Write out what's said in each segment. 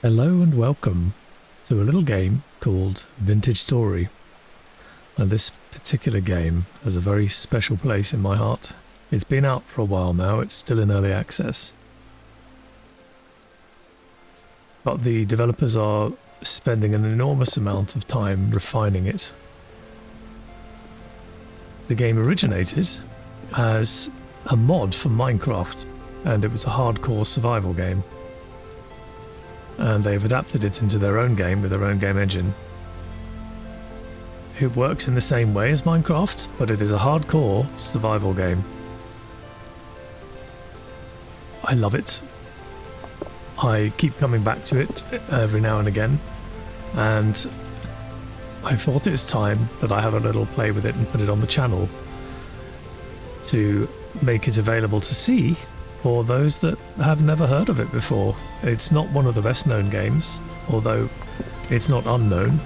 Hello and welcome to a little game called Vintage Story. And this particular game has a very special place in my heart. It's been out for a while now, it's still in early access. But the developers are spending an enormous amount of time refining it. The game originated as a mod for Minecraft, and it was a hardcore survival game. And they've adapted it into their own game with their own game engine. It works in the same way as Minecraft, but it is a hardcore survival game. I love it. I keep coming back to it every now and again, and I thought it was time that I have a little play with it and put it on the channel to make it available to see for those that have never heard of it before. It's not one of the best known games, although it's not unknown.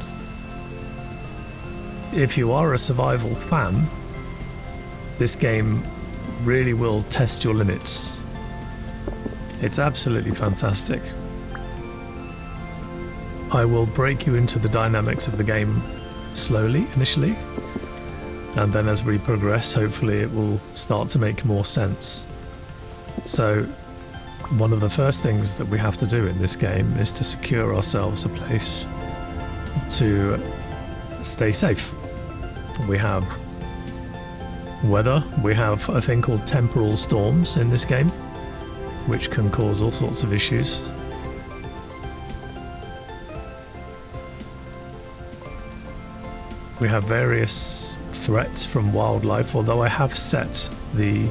If you are a survival fan, this game really will test your limits. It's absolutely fantastic. I will break you into the dynamics of the game slowly initially, and then as we progress, hopefully it will start to make more sense. So, one of the first things that we have to do in this game is to secure ourselves a place to stay safe. We have weather, we have a thing called temporal storms in this game, which can cause all sorts of issues. We have various threats from wildlife, although I have set the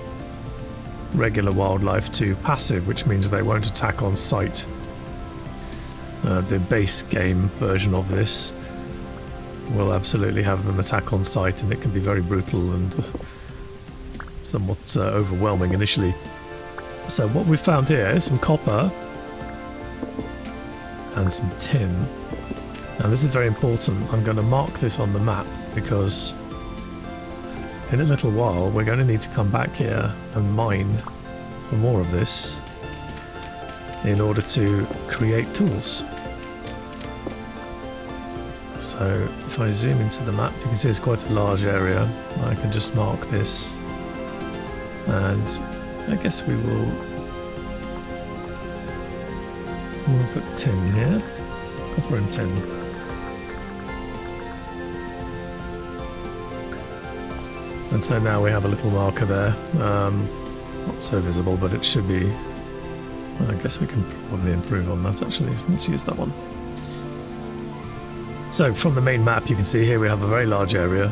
regular wildlife to passive, which means they won't attack on sight. The base game version of this will absolutely have them attack on sight, and it can be very brutal and somewhat overwhelming initially. So what we've found here is some copper and some tin. Now this is very important. I'm going to mark this on the map because in a little while we're going to need to come back here and mine for more of this in order to create tools. So if I zoom into the map, you can see it's quite a large area. I can just mark this, and I guess we'll put tin here, copper and tin. And so now we have a little marker there, not so visible, but it should be. I guess we can probably improve on that actually. Let's use that one. So from the main map you can see here we have a very large area.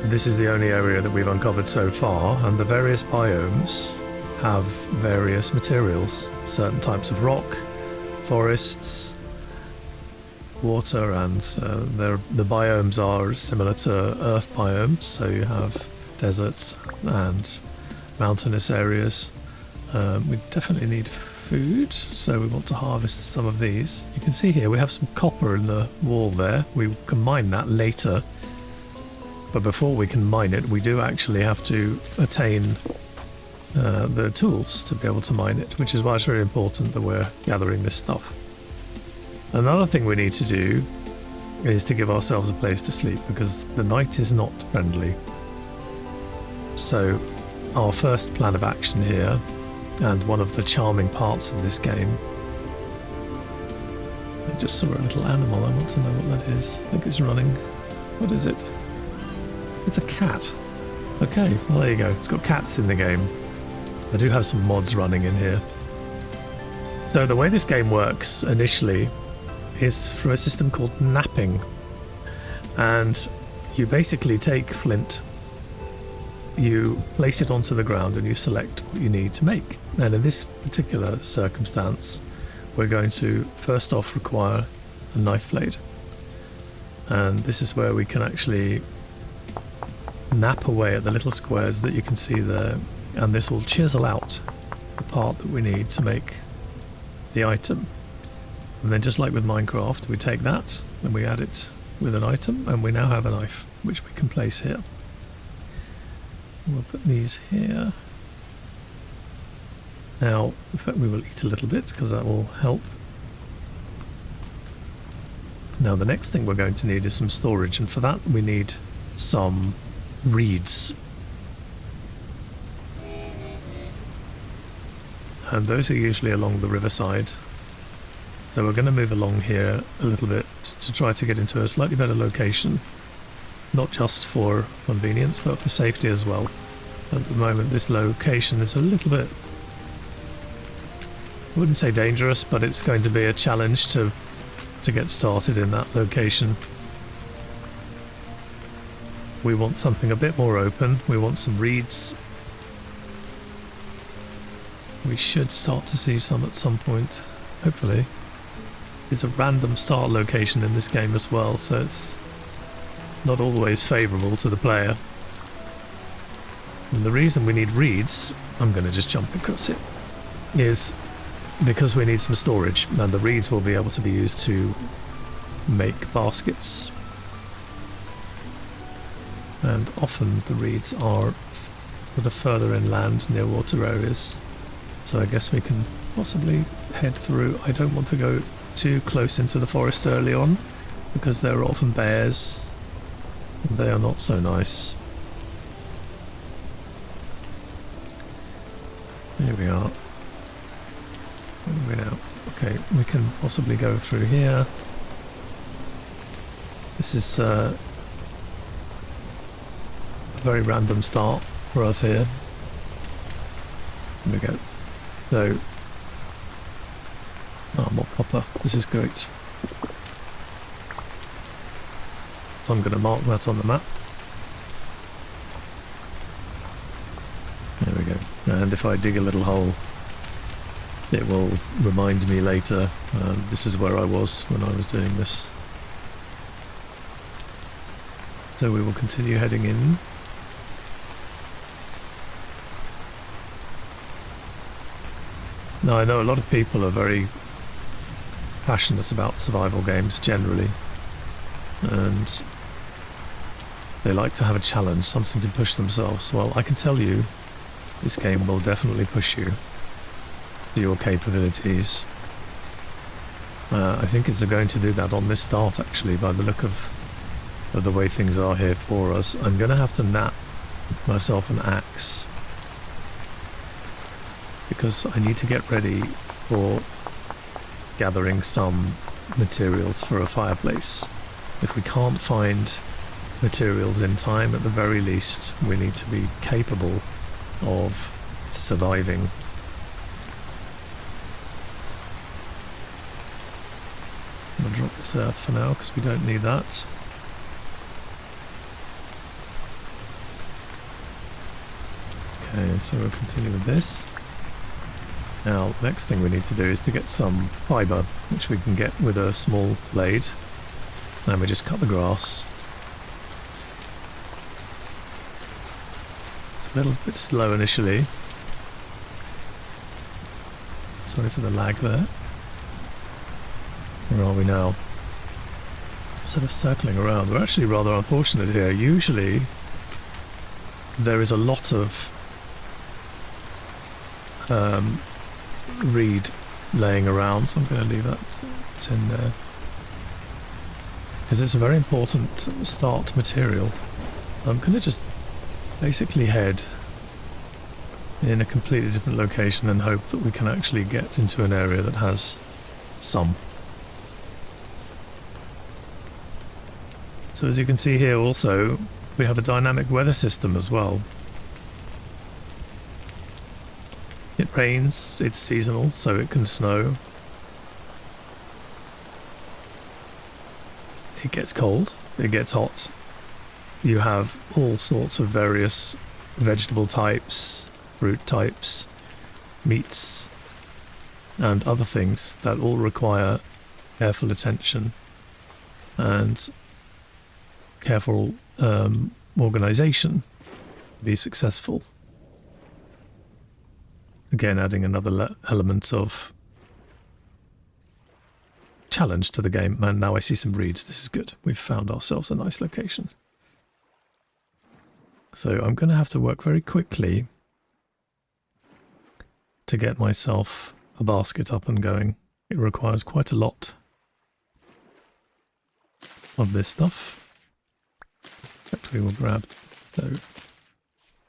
This is the only area that we've uncovered so far, and the various biomes have various materials, certain types of rock, forests, water, and the biomes are similar to earth biomes, so you have deserts and mountainous areas. We definitely need food, so we want to harvest some of these. You can see here we have some copper in the wall there. We can mine that later, but before we can mine it we do actually have to attain the tools to be able to mine it, which is why it's very important that we're gathering this stuff. Another thing we need to do is to give ourselves a place to sleep, because the night is not friendly. So our first plan of action here, and one of the charming parts of this game, I just saw a little animal, I want to know what that is. I think it's running. What is it? It's a cat. Okay, well there you go, it's got cats in the game. I do have some mods running in here. So the way this game works initially is through a system called napping, and you basically take flint, you place it onto the ground and you select what you need to make. And in this particular circumstance we're going to first off require a knife blade, and this is where we can actually nap away at the little squares that you can see there, and this will chisel out the part that we need to make the item. And then just like with Minecraft, we take that and we add it with an item, and we now have a knife which we can place here. We'll put these here. Now, in fact, we will eat a little bit because that will help. Now the next thing we're going to need is some storage, and for that we need some reeds. And those are usually along the riverside. So we're going to move along here a little bit to try to get into a slightly better location. Not just for convenience, but for safety as well. At the moment this location is a little bit, I wouldn't say dangerous, but it's going to be a challenge to get started in that location. We want something a bit more open. We want some reeds. We should start to see some at some point, hopefully. It's a random start location in this game as well, so it's not always favourable to the player. And the reason we need reeds, I'm going to just jump across it, is because we need some storage, and the reeds will be able to be used to make baskets. And often the reeds are sort of further inland near water areas. So I guess we can possibly head through. I don't want to go too close into the forest early on, because there are often bears, and they are not so nice. Here we are. Where are we now? Okay, we can possibly go through here. This is a very random start for us here. Here we go. So, oh, more copper. This is great. So I'm going to mark that on the map. There we go. And if I dig a little hole, it will remind me later, this is where I was when I was doing this. So we will continue heading in. Now I know a lot of people are very passionate about survival games generally, and they like to have a challenge, something to push themselves. Well, I can tell you, this game will definitely push you to your capabilities. I think it's going to do that on this start, actually, by the look of the way things are here for us. I'm going to have to nap myself an axe, because I need to get ready for gathering some materials for a fireplace. If we can't find materials in time, at the very least we need to be capable of surviving. I'm going to drop this earth for now because we don't need that. Okay, so we'll continue with this. Now, next thing we need to do is to get some fibre, which we can get with a small blade. And we just cut the grass. It's a little bit slow initially. Sorry for the lag there. Where are we now? Sort of circling around. We're actually rather unfortunate here. Usually there is a lot of reed laying around, so I'm going to leave that in there, because it's a very important start material. So I'm going to just basically head in a completely different location and hope that we can actually get into an area that has some. So as you can see here also, we have a dynamic weather system as well. It rains, it's seasonal, so it can snow. It gets cold, it gets hot. You have all sorts of various vegetable types, fruit types, meats, and other things that all require careful attention and careful organisation to be successful. Again, adding another element of challenge to the game. And now I see some reeds. This is good. We've found ourselves a nice location. So I'm going to have to work very quickly to get myself a basket up and going. It requires quite a lot. of this stuff. In fact, we will grab the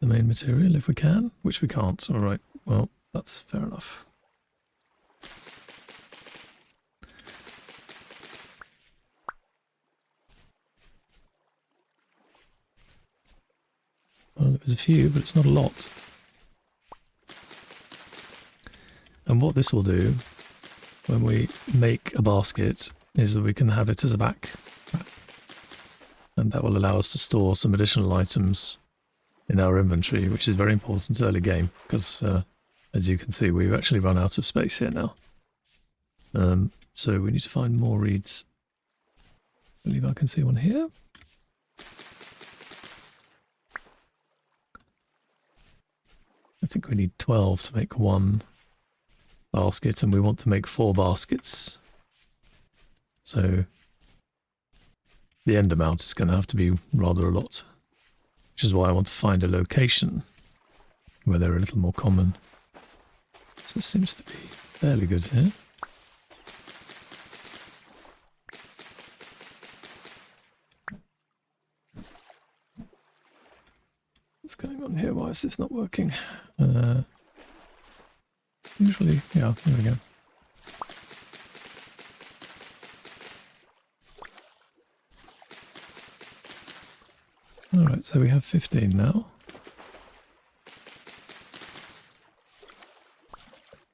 main material if we can, which we can't. All right, well, that's fair enough. Well, there's a few, but it's not a lot. And what this will do when we make a basket is that we can have it as a backpack. And that will allow us to store some additional items in our inventory, which is very important early game, because as you can see, we've actually run out of space here now. So we need to find more reeds. I believe I can see one here. I think we need 12 to make one basket, and we want to make 4 baskets. So the end amount is going to have to be rather a lot, which is why I want to find a location where they're a little more common. So it seems to be fairly good here. What's going on here? Why is this not working? Usually, yeah, there we go. Alright, so we have 15 now.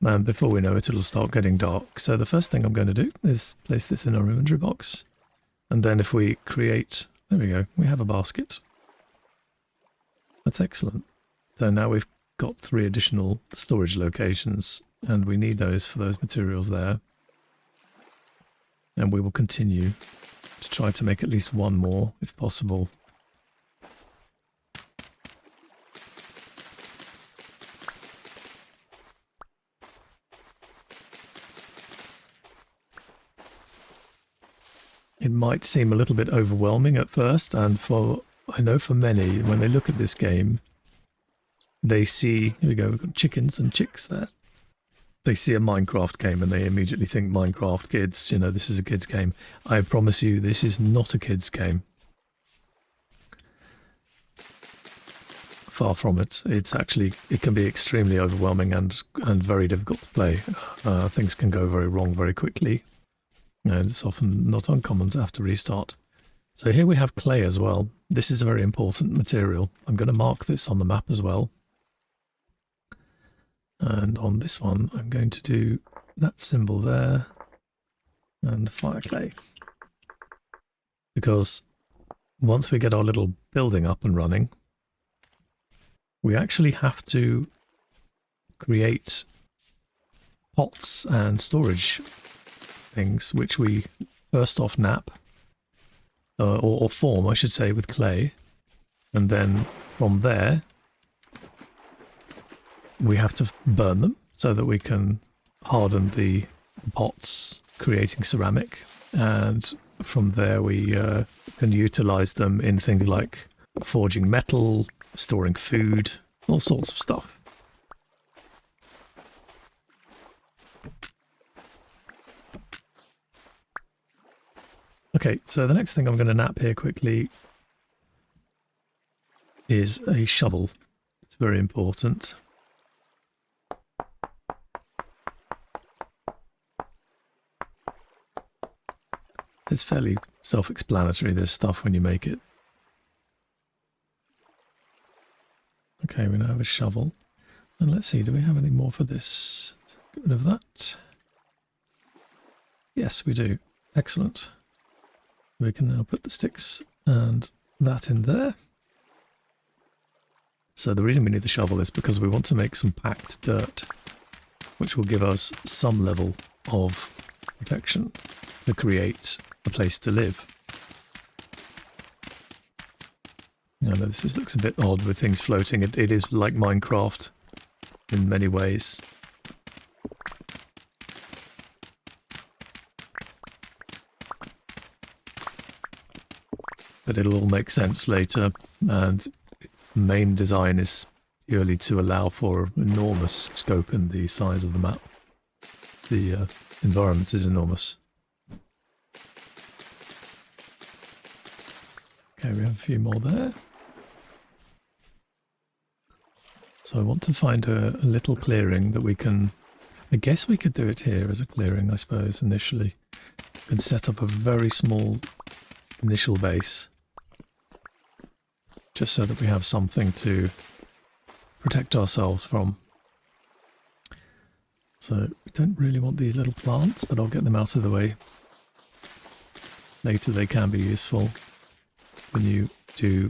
And before we know it, it'll start getting dark. So the first thing I'm going to do is place this in our inventory box. And then if we create... There we go, we have a basket. That's excellent. So now we've got 3 additional storage locations, and we need those for those materials there. And we will continue to try to make at least one more, if possible. It might seem a little bit overwhelming at first, and I know for many, when they look at this game, they see, here we go, we've got chickens and chicks there. They see a Minecraft game and they immediately think Minecraft kids, you know, this is a kid's game. I promise you, this is not a kid's game. Far from it. It's actually, it can be extremely overwhelming and very difficult to play. Things can go very wrong very quickly. And it's often not uncommon to have to restart. So here we have clay as well. This is a very important material. I'm going to mark this on the map as well. And on this one, I'm going to do that symbol there and fire clay. Because once we get our little building up and running, we actually have to create pots and storage things, which we first off nap, or form, I should say, with clay. And then from there, we have to burn them so that we can harden the pots, creating ceramic. And from there we can utilize them in things like forging metal, storing food, all sorts of stuff. Okay, so the next thing I'm going to nap here quickly is a shovel. It's very important. It's fairly self-explanatory, this stuff, when you make it. Okay, we now have a shovel. And let's see, do we have any more for this? Let's get rid of that. Yes, we do. Excellent. We can now put the sticks and that in there. So the reason we need the shovel is because we want to make some packed dirt, which will give us some level of protection to create a place to live. I know this looks a bit odd with things floating. It is like Minecraft in many ways. But it'll all make sense later, and the main design is purely to allow for enormous scope in the size of the map. The environment is enormous. Okay, we have a few more there. So I want to find a little clearing that we can... I guess we could do it here as a clearing, I suppose, initially. We can set up a very small initial base. Just so that we have something to protect ourselves from. So we don't really want these little plants, but I'll get them out of the way. Later they can be useful when you do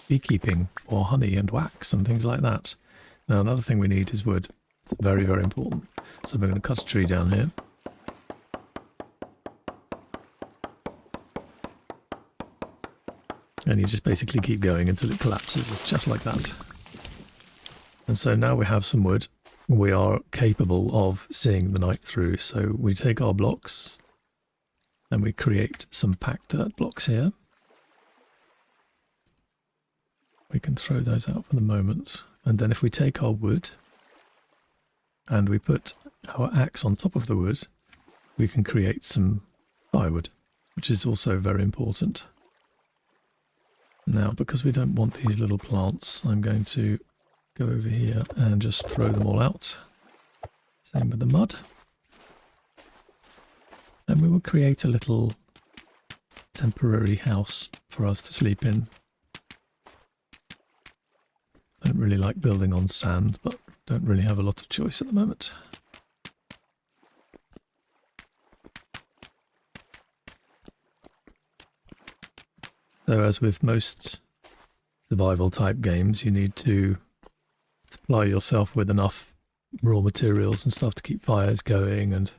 beekeeping for honey and wax and things like that. Now another thing we need is wood. It's very, very important. So we're going to cut a tree down here. And you just basically keep going until it collapses, just like that. And so now we have some wood. We are capable of seeing the night through. So we take our blocks and we create some packed dirt blocks here. We can throw those out for the moment. And then if we take our wood and we put our axe on top of the wood, we can create some firewood, which is also very important. Now, because we don't want these little plants, I'm going to go over here and just throw them all out. Same with the mud. And we will create a little temporary house for us to sleep in. I don't really like building on sand, but don't really have a lot of choice at the moment. So as with most survival type games, you need to supply yourself with enough raw materials and stuff to keep fires going, and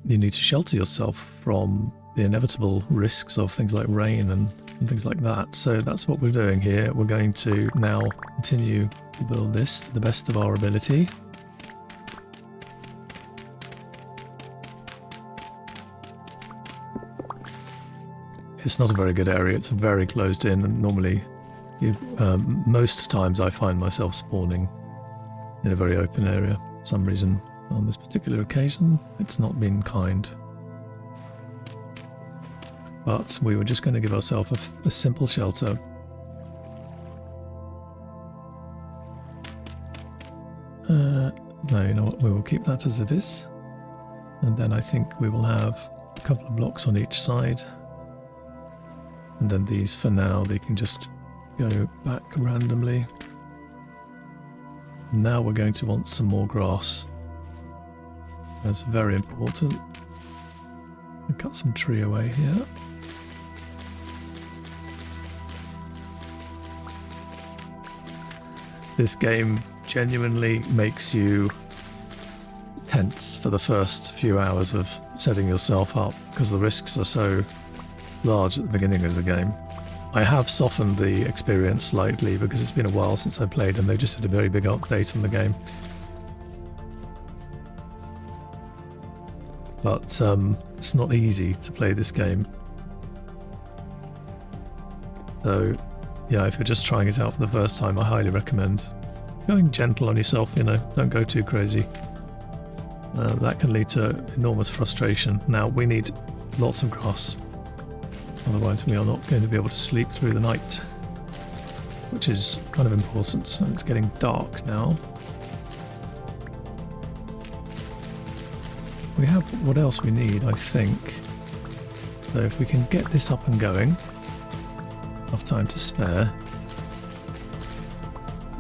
you need to shelter yourself from the inevitable risks of things like rain and things like that. So that's what we're doing here. We're going to now continue to build this to the best of our ability. It's not a very good area, it's very closed in, and normally, most times I find myself spawning in a very open area. For some reason, on this particular occasion, it's not been kind. But we were just going to give ourselves a simple shelter. No, you know what, we will keep that as it is. And then I think we will have a couple of blocks on each side. And then these, for now, they can just go back randomly. Now we're going to want some more grass. That's very important. We'll cut some tree away here. This game genuinely makes you tense for the first few hours of setting yourself up, because the risks are so large at the beginning of the game. I have softened the experience slightly because it's been a while since I played, and they just did a very big update on the game. But it's not easy to play this game. So yeah, if you're just trying it out for the first time, I highly recommend going gentle on yourself, you know, don't go too crazy. That can lead to enormous frustration. Now we need lots of grass. Otherwise we are not going to be able to sleep through the night, which is kind of important. And it's getting dark now. We have what else we need, I think. So if we can get this up and going, enough time to spare,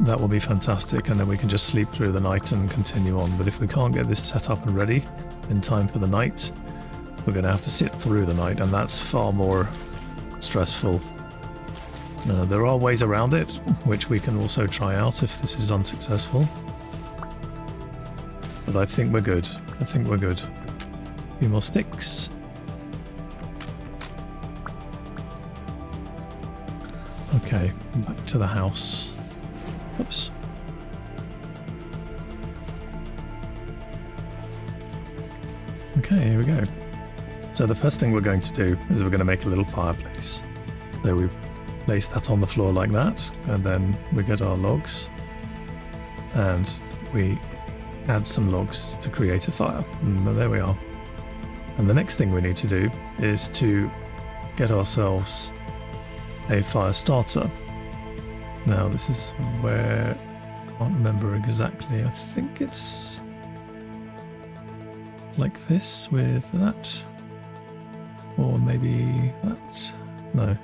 that will be fantastic, and then we can just sleep through the night and continue on. But if we can't get this set up and ready in time for the night, we're going to have to sit through the night, and that's far more stressful. There are ways around it, which we can also try out if this is unsuccessful. But I think we're good. I think we're good. A few more sticks. Okay, back to the house. Oops. Okay, here we go. So the first thing we're going to do is we're going to make a little fireplace. So we place that on the floor like that, and then we get our logs, and we add some logs to create a fire. And there we are. And the next thing we need to do is to get ourselves a fire starter. Now this is where I can't remember exactly. I think it's like this with that, or maybe that. No.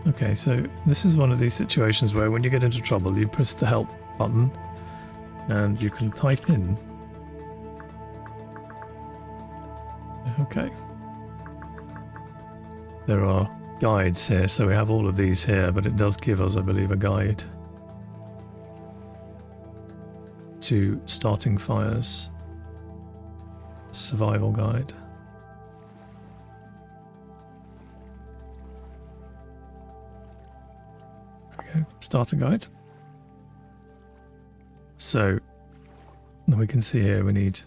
Okay, so this is one of these situations where when you get into trouble, you press the help button and you can type in. Okay. There are guides here, so we have all of these here, but it does give us, I believe, a guide to starting fires. Survival guide. There we go. Starter guide. So we can see here we need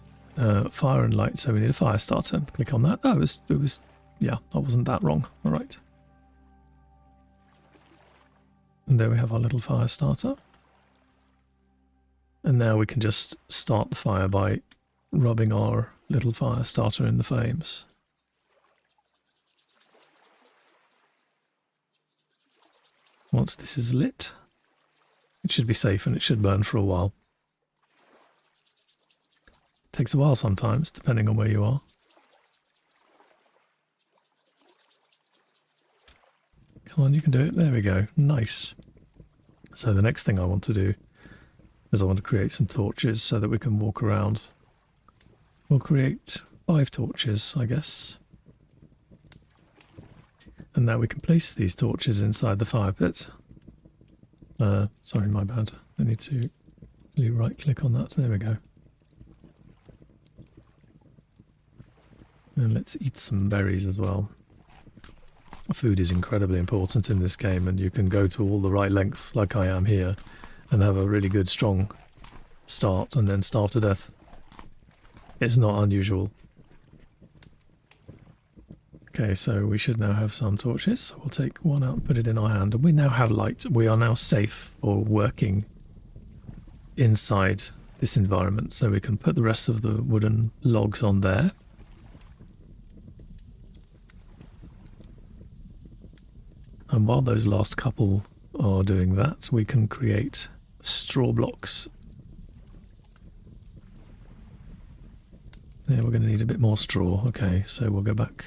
fire and light, so we need a fire starter. Click on that. Oh, it was yeah, I wasn't that wrong. All right. And there we have our little fire starter. And now we can just start the fire by rubbing our little fire starter in the flames. Once this is lit, it should be safe and it should burn for a while. Takes a while sometimes, depending on where you are. Come on, you can do it. There we go. Nice. So the next thing I want to do is I want to create some torches so that we can walk around. We'll create 5 torches, I guess. And now we can place these torches inside the fire pit. Sorry, my bad. I need to really right click on that. There we go. And let's eat some berries as well. Food is incredibly important in this game, and you can go to all the right lengths like I am here and have a really good strong start and then starve to death. It's not unusual. Okay, so we should now have some torches. So we'll take one out and put it in our hand, and we now have light. We are now safe for working inside this environment, so we can put the rest of the wooden logs on there. And while those last couple are doing that, we can create straw blocks. Yeah, we're going to need a bit more straw. Okay, so we'll go back.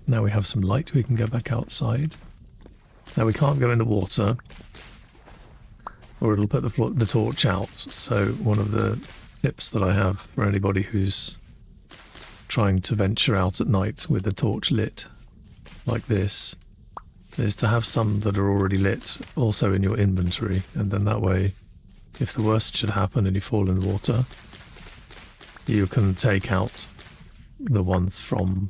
Now we have some light, we can go back outside. Now we can't go in the water, or it'll put the torch out. So one of the tips that I have for anybody who's trying to venture out at night with the torch lit, like this, is to have some that are already lit also in your inventory, and then that way, if the worst should happen and you fall in the water, you can take out the ones from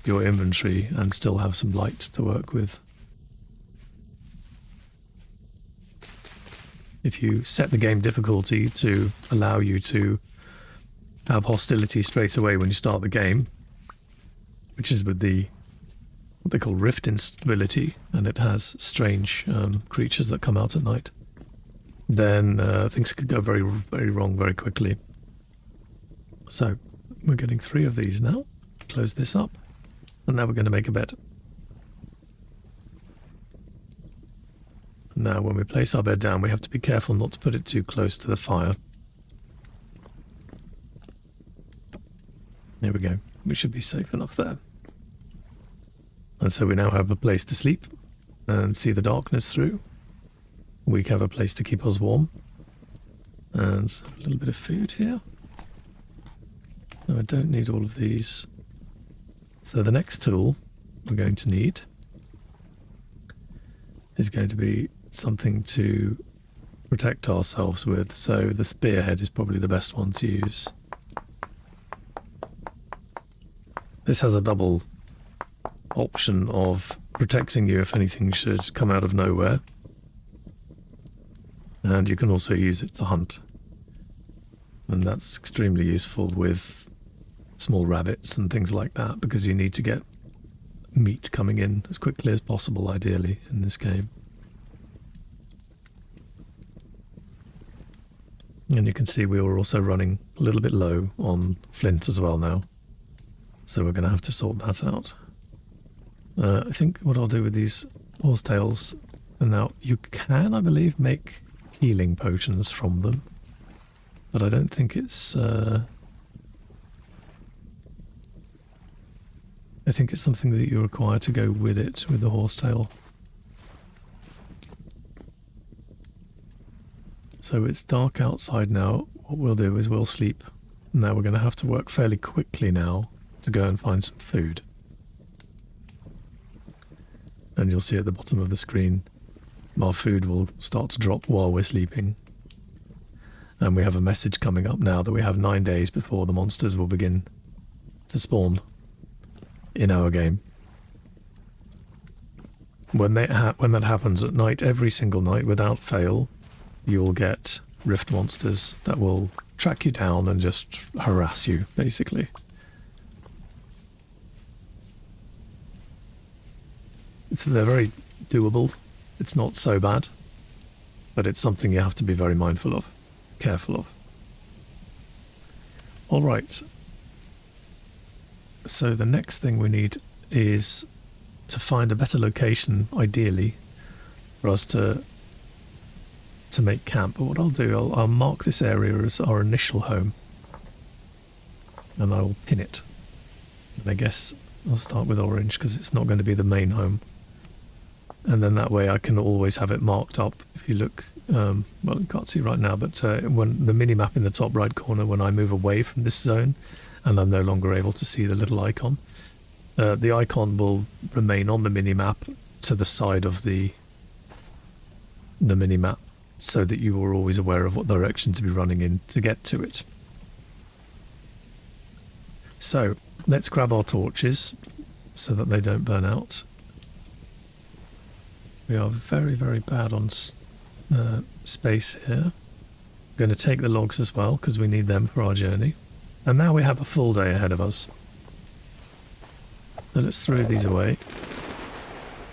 your inventory and still have some light to work with. If you set the game difficulty to allow you to have hostility straight away when you start the game, which is with the what they call rift instability, and it has strange creatures that come out at night, then things could go very, very wrong very quickly. So we're getting 3 of these now. Close this up, and now we're going to make a bed. Now when we place our bed down, we have to be careful not to put it too close to the fire. There we go. We should be safe enough there. And so we now have a place to sleep and see the darkness through. We have a place to keep us warm. And a little bit of food here. No, I don't need all of these. So the next tool we're going to need is going to be something to protect ourselves with. So the spearhead is probably the best one to use. This has a double option of protecting you if anything should come out of nowhere, and you can also use it to hunt, and that's extremely useful with small rabbits and things like that, because you need to get meat coming in as quickly as possible, ideally, in this game. And you can see we were also running a little bit low on flint as well now. So we're going to have to sort that out. I think what I'll do with these horsetails, and now you can, I believe, make healing potions from them. But I don't think it's... I think it's something that you require to go with it, with the horsetail. So it's dark outside now. What we'll do is we'll sleep. Now we're going to have to work fairly quickly now to go and find some food. And you'll see at the bottom of the screen, our food will start to drop while we're sleeping. And we have a message coming up now that we have 9 days before the monsters will begin to spawn in our game. When that happens at night, every single night without fail, you'll get rift monsters that will track you down and just harass you, basically. They're very doable. It's not so bad, but it's something you have to be very mindful of, careful of. All right. So the next thing we need is to find a better location, ideally, for us to make camp. But what I'll do, I'll mark this area as our initial home, and I will pin it. And I guess I'll start with orange because it's not going to be the main home. And then that way I can always have it marked up. If you look, well, you can't see right now, but when the mini-map in the top right corner, when I move away from this zone and I'm no longer able to see the little icon, the icon will remain on the mini-map to the side of the mini-map, so that you are always aware of what direction to be running in to get to it. So let's grab our torches so that they don't burn out. We are very, very bad on space here. We're going to take the logs as well because we need them for our journey. And now we have a full day ahead of us. So let's throw these away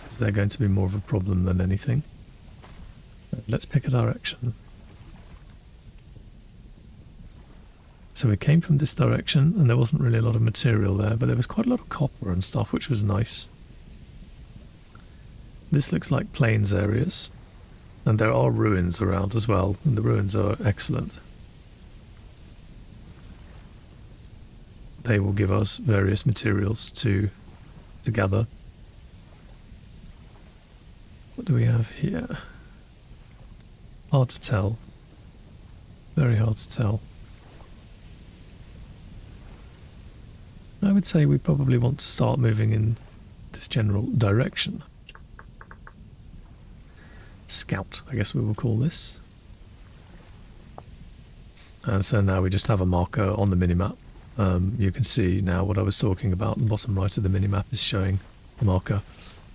because they're going to be more of a problem than anything. Let's pick a direction. So we came from this direction and there wasn't really a lot of material there, but there was quite a lot of copper and stuff, which was nice. This looks like plains areas, and there are ruins around as well, and the ruins are excellent. They will give us various materials to gather. What do we have here? Hard to tell. Very hard to tell. I would say we probably want to start moving in this general direction. Scout, I guess we will call this. And so now we just have a marker on the minimap. You can see now what I was talking about. The bottom right of the minimap is showing the marker.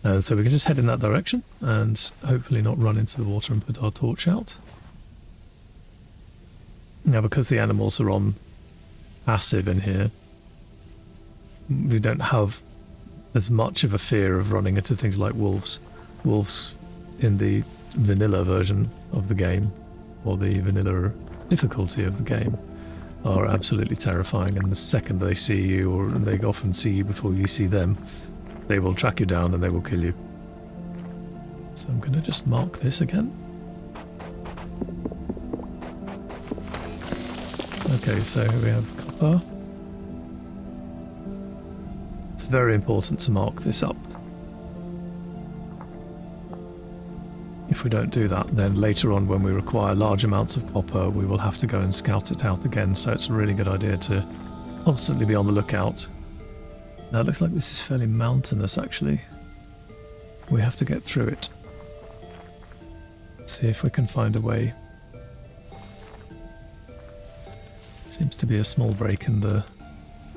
And so we can just head in that direction and hopefully not run into the water and put our torch out. Now, because the animals are on passive in here, we don't have as much of a fear of running into things like wolves. Wolves in the vanilla version of the game, or the vanilla difficulty of the game, are absolutely terrifying, and the second they see you, or they often see you before you see them, they will track you down and they will kill you. So I'm going to just mark this again. Okay, so here we have copper. It's very important to mark this up. If we don't do that, then later on when we require large amounts of copper, we will have to go and scout it out again, so it's a really good idea to constantly be on the lookout. Now it looks like this is fairly mountainous actually. We have to get through it. Let's see if we can find a way. Seems to be a small break in the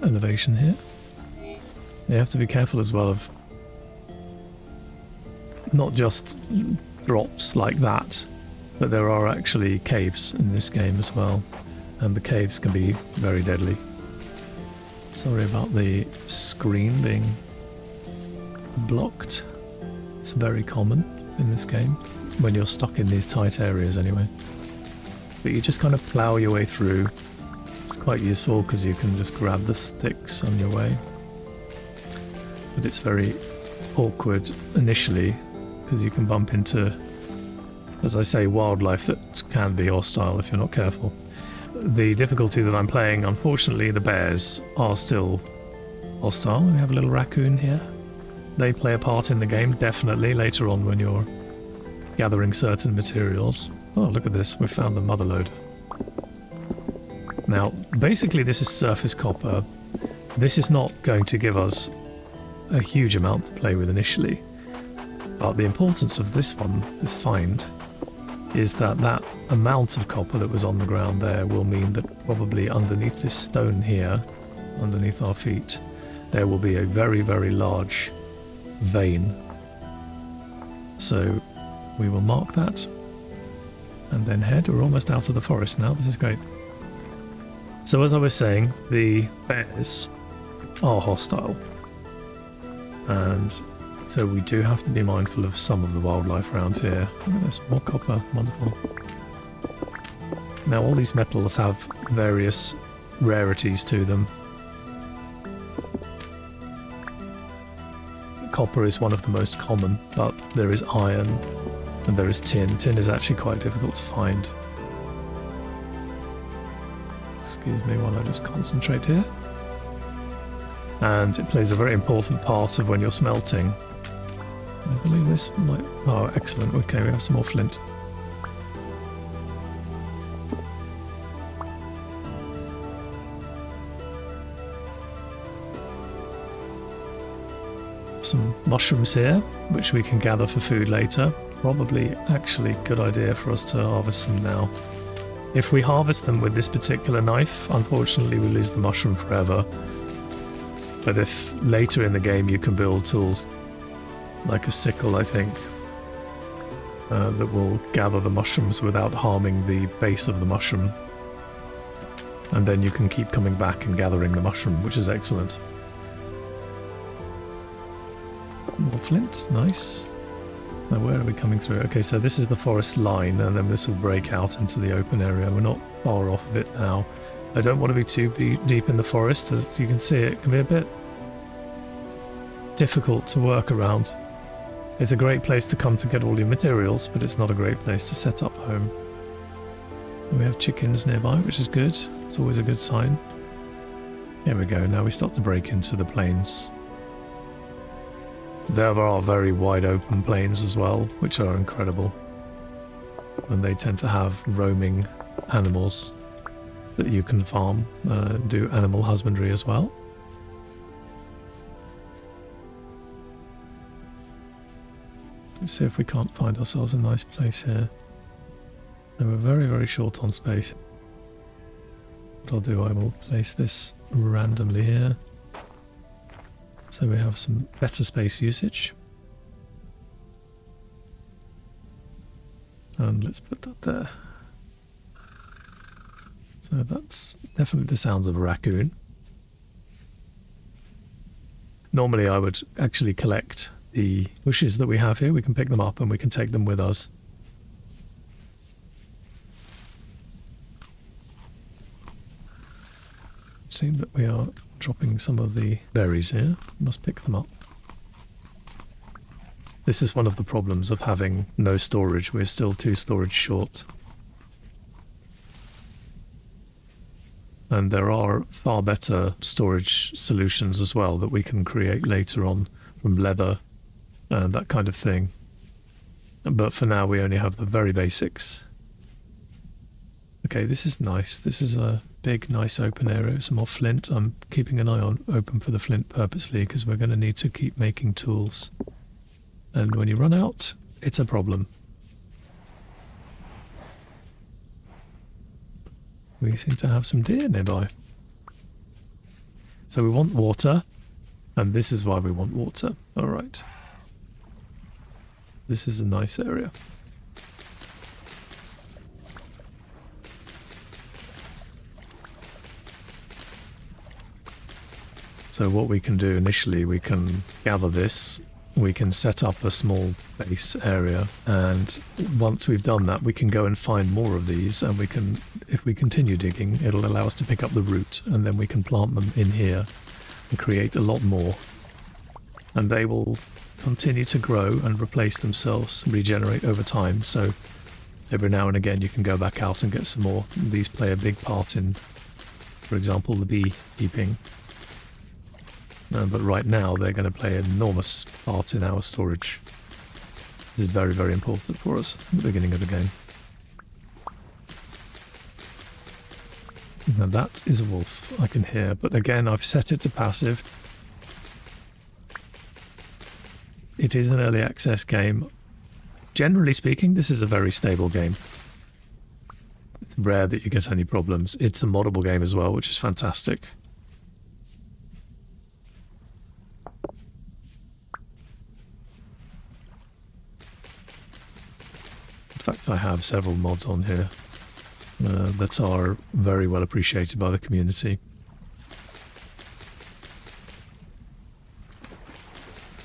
elevation here. You have to be careful as well of not just drops like that, but there are actually caves in this game as well, and the caves can be very deadly. Sorry about the screen being blocked. It's very common in this game, when you're stuck in these tight areas anyway. but you just kind of plow your way through. It's quite useful because you can just grab the sticks on your way. But it's very awkward initially because you can bump into, as I say, wildlife that can be hostile if you're not careful. The difficulty that I'm playing, unfortunately, the bears are still hostile. We have a little raccoon here. They play a part in the game, definitely, later on when you're gathering certain materials. Oh, look at this. We found the mother lode. Now, basically this is surface copper. This is not going to give us a huge amount to play with initially. But the importance of this one, this find, is that that amount of copper that was on the ground there will mean that probably underneath this stone here, underneath our feet, there will be a very, very large vein. So we will mark that and then head. We're almost out of the forest now. This is great. So as I was saying, the bears are hostile, and so we do have to be mindful of some of the wildlife around here. Look at this, more copper, wonderful. Now all these metals have various rarities to them. Copper is one of the most common, but there is iron and there is tin. Tin is actually quite difficult to find. Excuse me while I just concentrate here. And it plays a very important part of when you're smelting. I believe this might... Oh, excellent. Okay, we have some more flint. Some mushrooms here, which we can gather for food later. Probably actually a good idea for us to harvest them now. If we harvest them with this particular knife, unfortunately we lose the mushroom forever. But if later in the game you can build tools like a sickle, I think, that will gather the mushrooms without harming the base of the mushroom. And then you can keep coming back and gathering the mushroom, which is excellent. More flint, nice. Now where are we coming through? Okay, so this is the forest line, and then this will break out into the open area. We're not far off of it now. I don't want to be too deep in the forest. As you can see, it can be a bit difficult to work around. It's a great place to come to get all your materials, but it's not a great place to set up home. And we have chickens nearby, which is good. It's always a good sign. Here we go. Now we start to break into the plains. There are very wide open plains as well, which are incredible. And they tend to have roaming animals that you can farm, do animal husbandry as well. Let's see if we can't find ourselves a nice place here. And we're very, very short on space. What I'll do, I will place this randomly here. So we have some better space usage. And let's put that there. So that's definitely the sounds of a raccoon. Normally I would actually collect the bushes that we have here. We can pick them up and we can take them with us. It seems that we are dropping some of the berries here. Must pick them up. This is one of the problems of having no storage. We're still 2 storage short. And there are far better storage solutions as well that we can create later on from leather and that kind of thing. But for now we only have the very basics. Okay, this is nice. This is a big, nice open area. Some more flint. I'm keeping an eye open for the flint purposely because we're going to need to keep making tools. And when you run out, it's a problem. We seem to have some deer nearby. So we want water, and this is why we want water. All right. This is a nice area. So what we can do initially, we can gather this we can set up a small base area, and once we've done that we can go and find more of these, and we can, if we continue digging, it'll allow us to pick up the root, and then we can plant them in here and create a lot more, and they will continue to grow and replace themselves, regenerate over time. So every now and again you can go back out and get some more. These play a big part in, for example, the beekeeping. But right now they're going to play an enormous part in our storage. It is very, very important for us at the beginning of the game. Now that is a wolf I can hear, but again I've set it to passive. It is an early access game. Generally speaking, this is a very stable game. It's rare that you get any problems. It's a moddable game as well, which is fantastic. In fact, I have several mods on here that are very well appreciated by the community.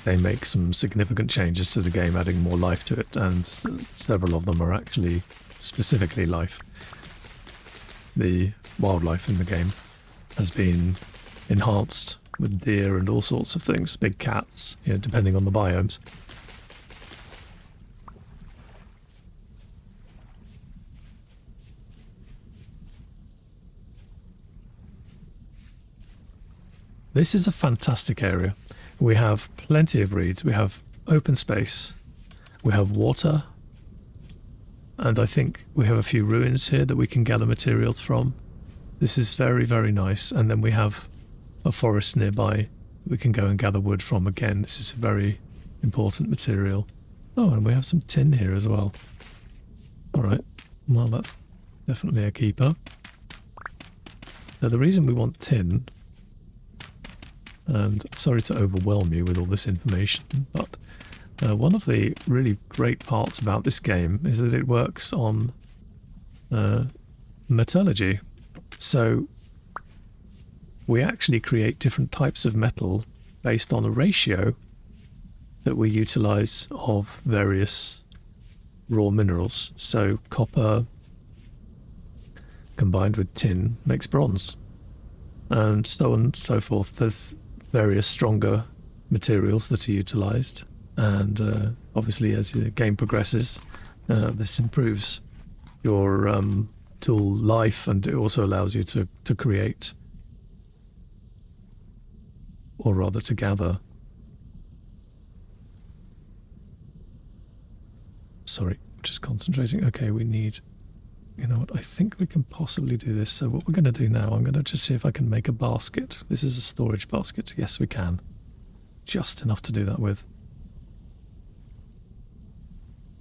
They make some significant changes to the game, adding more life to it, and several of them are actually specifically life. The wildlife in the game has been enhanced with deer and all sorts of things, big cats, you know, depending on the biomes. This is a fantastic area. We have plenty of reeds, we have open space, we have water, and I think we have a few ruins here that we can gather materials from. This is very, very nice. And then we have a forest nearby we can go and gather wood from again. This is a very important material. Oh, and we have some tin here as well. Alright, well that's definitely a keeper. Now the reason we want tin, and sorry to overwhelm you with all this information, but one of the really great parts about this game is that it works on metallurgy. So we actually create different types of metal based on a ratio that we utilize of various raw minerals. So copper combined with tin makes bronze, and so on and so forth. There's various stronger materials that are utilized, and obviously as the game progresses this improves your tool life, and it also allows you to create, or rather to gather. Sorry, just concentrating. Okay, we need, you know what, I think we can possibly do this. So what we're going to do now, I'm going to just see if I can make a basket. This is a storage basket. Yes, we can. Just enough to do that with.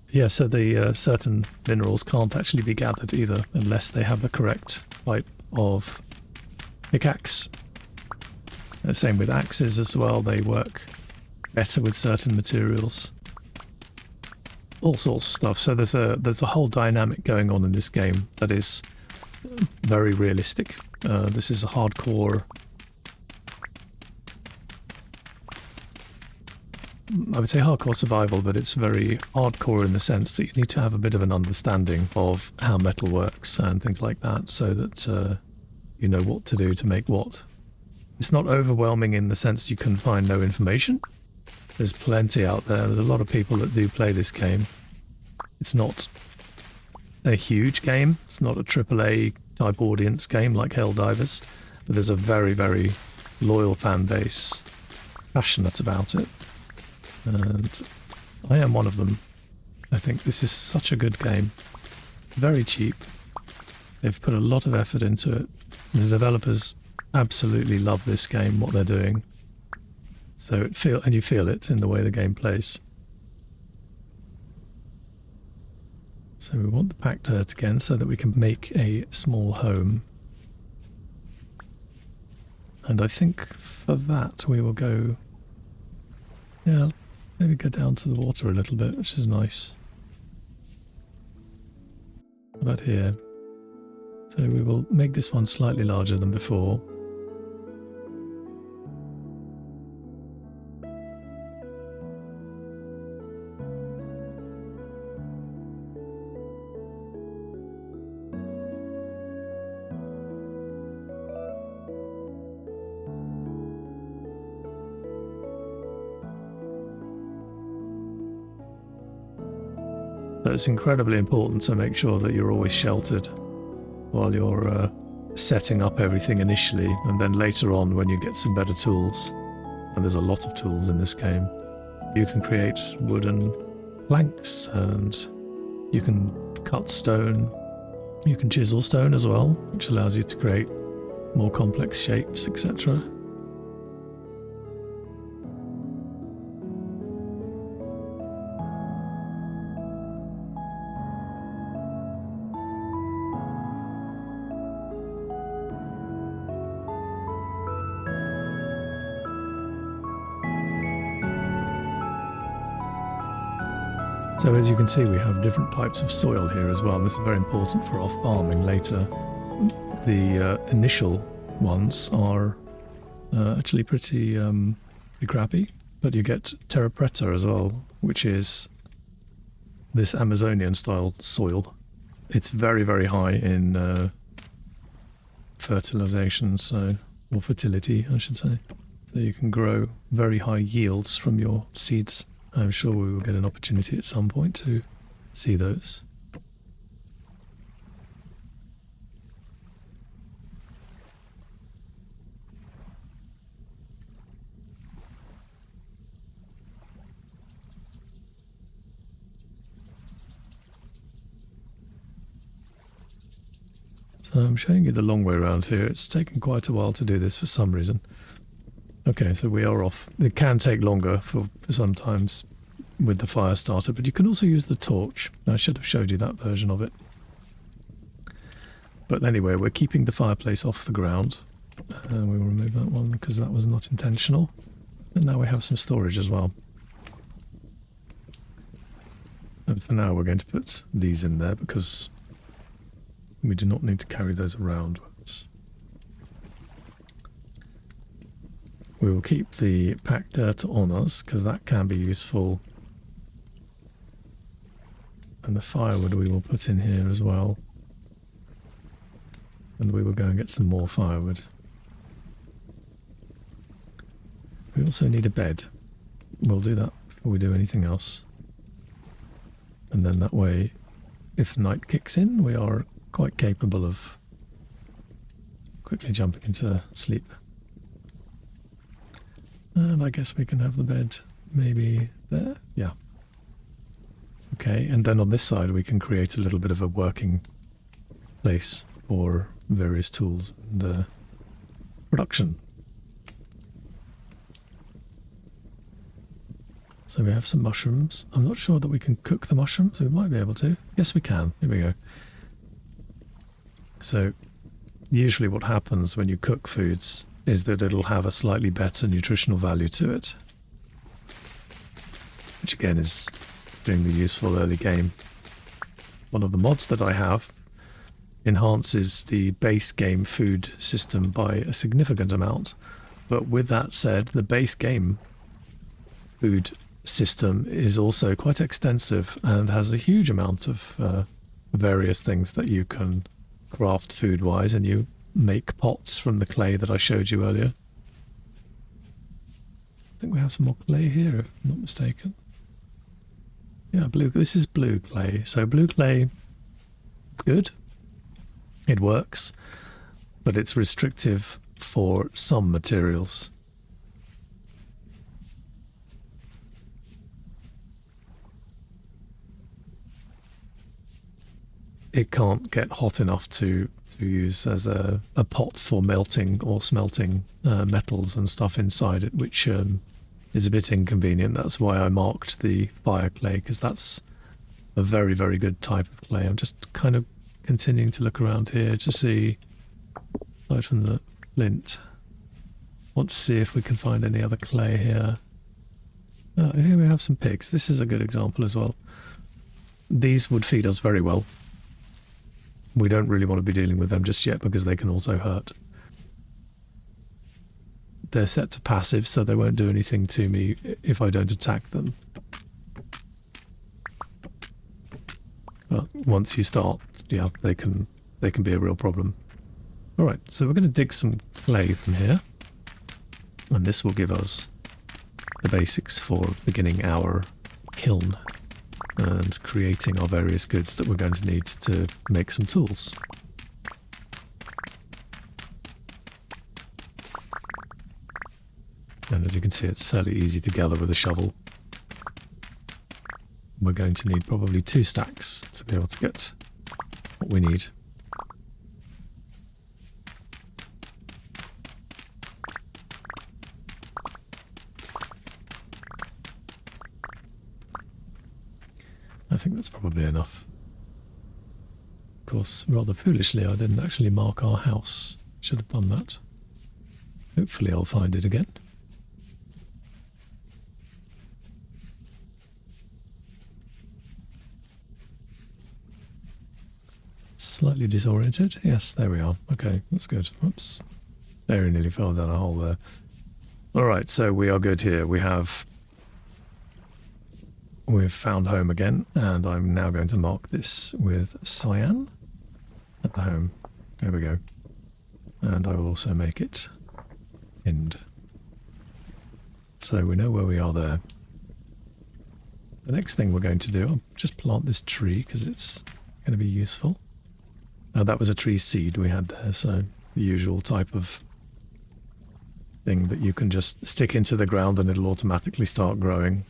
Yeah, so the certain minerals can't actually be gathered either unless they have the correct type of pickaxe. Same with axes as well. They work better with certain materials. All sorts of stuff. So there's a whole dynamic going on in this game that is very realistic. This is a hardcore, I would say hardcore survival, but it's very hardcore in the sense that you need to have a bit of an understanding of how metal works and things like that, so that you know what to do to make what. It's not overwhelming in the sense you can find no information. There's plenty out there. There's a lot of people that do play this game. It's not a huge game. It's not a AAA type audience game like Helldivers, but there's a very, very loyal fan base, passionate about it. And I am one of them. I think this is such a good game. Very cheap. They've put a lot of effort into it. The developers absolutely love this game, what they're doing. So you feel it in the way the game plays. So we want the packed dirt again so that we can make a small home. And I think for that we will go, yeah, maybe go down to the water a little bit, which is nice. How about here? So we will make this one slightly larger than before. So it's incredibly important to make sure that you're always sheltered while you're setting up everything initially, and then later on when you get some better tools, and there's a lot of tools in this game, you can create wooden planks and you can cut stone, you can chisel stone as well, which allows you to create more complex shapes, etc. So as you can see, we have different types of soil here as well. This is very important for our farming later. The initial ones are actually pretty crappy, but you get terra preta as well, which is this Amazonian style soil. It's very, very high in fertilization, or fertility, I should say. So you can grow very high yields from your seeds. I'm sure we will get an opportunity at some point to see those. So I'm showing you the long way around here. It's taken quite a while to do this for some reason. Okay, so we are off. It can take longer for sometimes with the fire starter, but you can also use the torch. I should have showed you that version of it. But anyway, we're keeping the fireplace off the ground. We will remove that one because that was not intentional. And now we have some storage as well. And for now we're going to put these in there because we do not need to carry those around with us. We will keep the packed dirt on us because that can be useful. And the firewood we will put in here as well. And we will go and get some more firewood. We also need a bed. We'll do that before we do anything else. And then that way, if night kicks in, we are quite capable of quickly jumping into sleep. And I guess we can have the bed maybe there. Yeah. Okay, and then on this side we can create a little bit of a working place for various tools and production. So we have some mushrooms. I'm not sure that we can cook the mushrooms. We might be able to. Yes, we can. Here we go. So usually what happens when you cook foods is that it'll have a slightly better nutritional value to it, which again is extremely useful early game. One of the mods that I have enhances the base game food system by a significant amount, but with that said, the base game food system is also quite extensive and has a huge amount of various things that you can craft food-wise, and you make pots from the clay that I showed you earlier. I think we have some more clay here, if I'm not mistaken. Yeah, blue. This is blue clay. So blue clay, it's good. It works, but it's restrictive for some materials. It can't get hot enough to use as a pot for melting or smelting metals and stuff inside it, which is a bit inconvenient. That's why I marked the fire clay, because that's a very, very good type of clay. I'm just kind of continuing to look around here to see, aside from the flint, want to see if we can find any other clay here. Oh, here we have some pigs. This is a good example as well. These would feed us very well. We don't really want to be dealing with them just yet because they can also hurt. They're set to passive, so they won't do anything to me if I don't attack them. But once you start, yeah, they can be a real problem. Alright, so we're going to dig some clay from here. And this will give us the basics for beginning our kiln. and creating our various goods that we're going to need to make some tools. And as you can see, it's fairly easy to gather with a shovel. We're going to need probably 2 stacks to be able to get what we need. I think that's probably enough. Of course, rather foolishly, I didn't actually mark our house. Should have done that. Hopefully I'll find it again. Slightly disoriented. Yes, there we are. Okay, that's good. Oops. Very nearly fell down a hole there. Alright, so we are good here. We've found home again, and I'm now going to mark this with cyan at the home. There we go. And I will also make it end. So we know where we are there. The next thing we're going to do, I'll just plant this tree because it's going to be useful. That was a tree seed we had there, so the usual type of thing that you can just stick into the ground and it'll automatically start growing.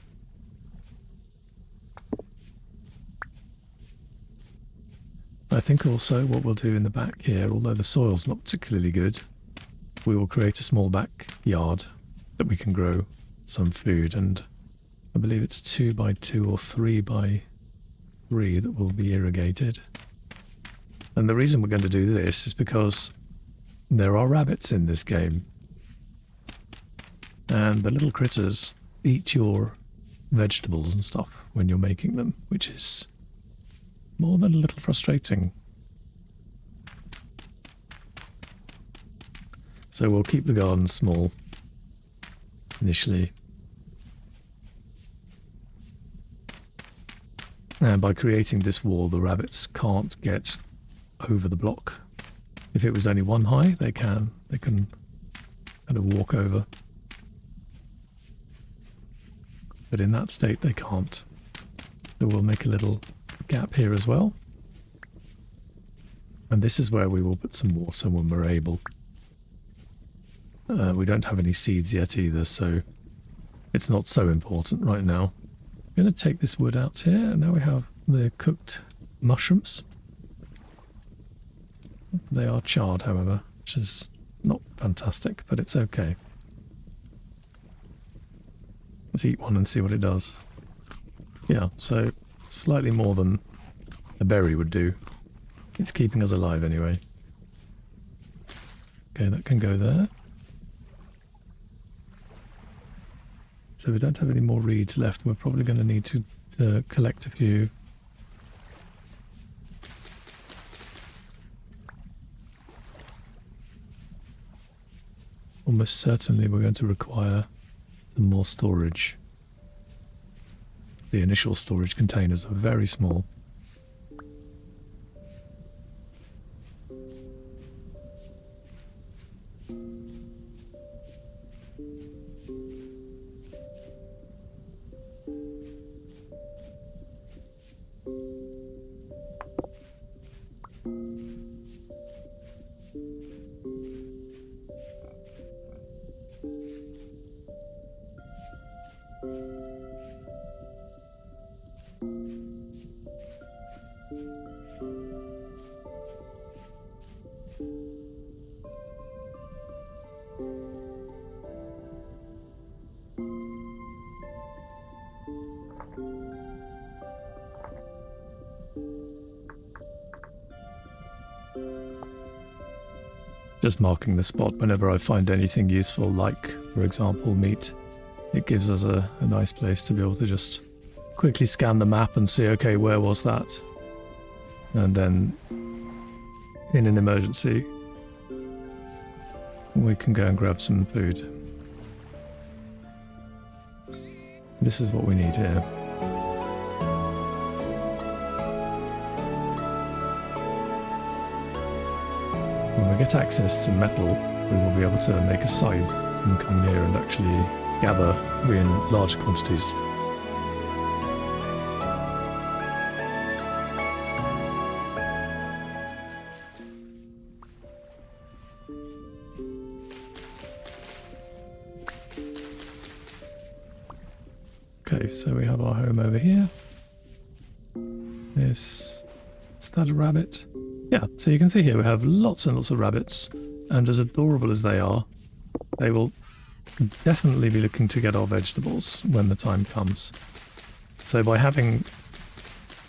I think also what we'll do in the back here, although the soil's not particularly good, we will create a small backyard that we can grow some food, and I believe it's 2 by 2 or 3 by 3 that will be irrigated. And the reason we're going to do this is because there are rabbits in this game. And the little critters eat your vegetables and stuff when you're making them, which is more than a little frustrating. So we'll keep the garden small initially. And by creating this wall, the rabbits can't get over the block. If it was only 1 high, they can kind of walk over. But in that state, they can't. So we'll make a little gap here as well. And this is where we will put some water when we're able. We don't have any seeds yet either, so it's not so important right now. I'm going to take this wood out here, and now we have the cooked mushrooms. They are charred, however, which is not fantastic, but it's okay. Let's eat one and see what it does. Yeah, so slightly more than a berry would do. It's keeping us alive anyway. Okay, that can go there. So we don't have any more reeds left. We're probably going to need to collect a few. Almost certainly we're going to require some more storage. The initial storage containers are very small. Just marking the spot whenever I find anything useful, like, for example, meat. It gives us a nice place to be able to just quickly scan the map and see, okay, where was that? And then, in an emergency, we can go and grab some food. This is what we need here. When we get access to metal, we will be able to make a scythe and come here and actually gather in large quantities. Okay, so we have our home over here. Is that a rabbit? Yeah, so you can see here we have lots and lots of rabbits, and as adorable as they are, they will definitely be looking to get our vegetables when the time comes. So by having...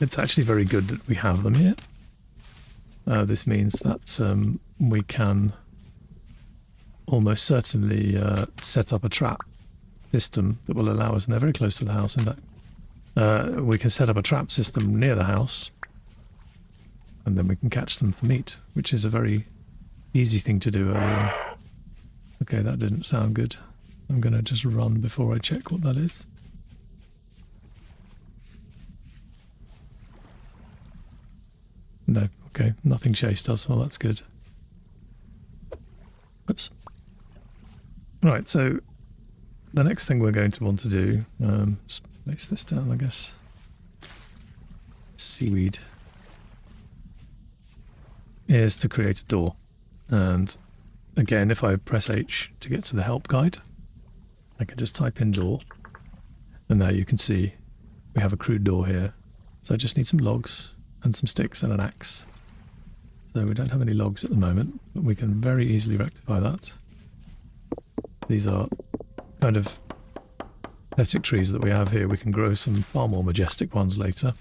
It's actually very good that we have them here. This means that we can almost certainly set up a trap system that will allow us, and they're very close to the house in that, we can set up a trap system near the house, and then we can catch them for meat, which is a very easy thing to do early on. Okay, that didn't sound good. I'm going to just run before I check what that is. No, okay, nothing chased us, well that's good. Oops. Right, so the next thing we're going to want to do, just place this down I guess. Seaweed. Is to create a door. And again, if I press H to get to the help guide, I can just type in door. And now you can see we have a crude door here. So I just need some logs and some sticks and an axe. So we don't have any logs at the moment, but we can very easily rectify that. These are kind of pathetic trees that we have here. We can grow some far more majestic ones later.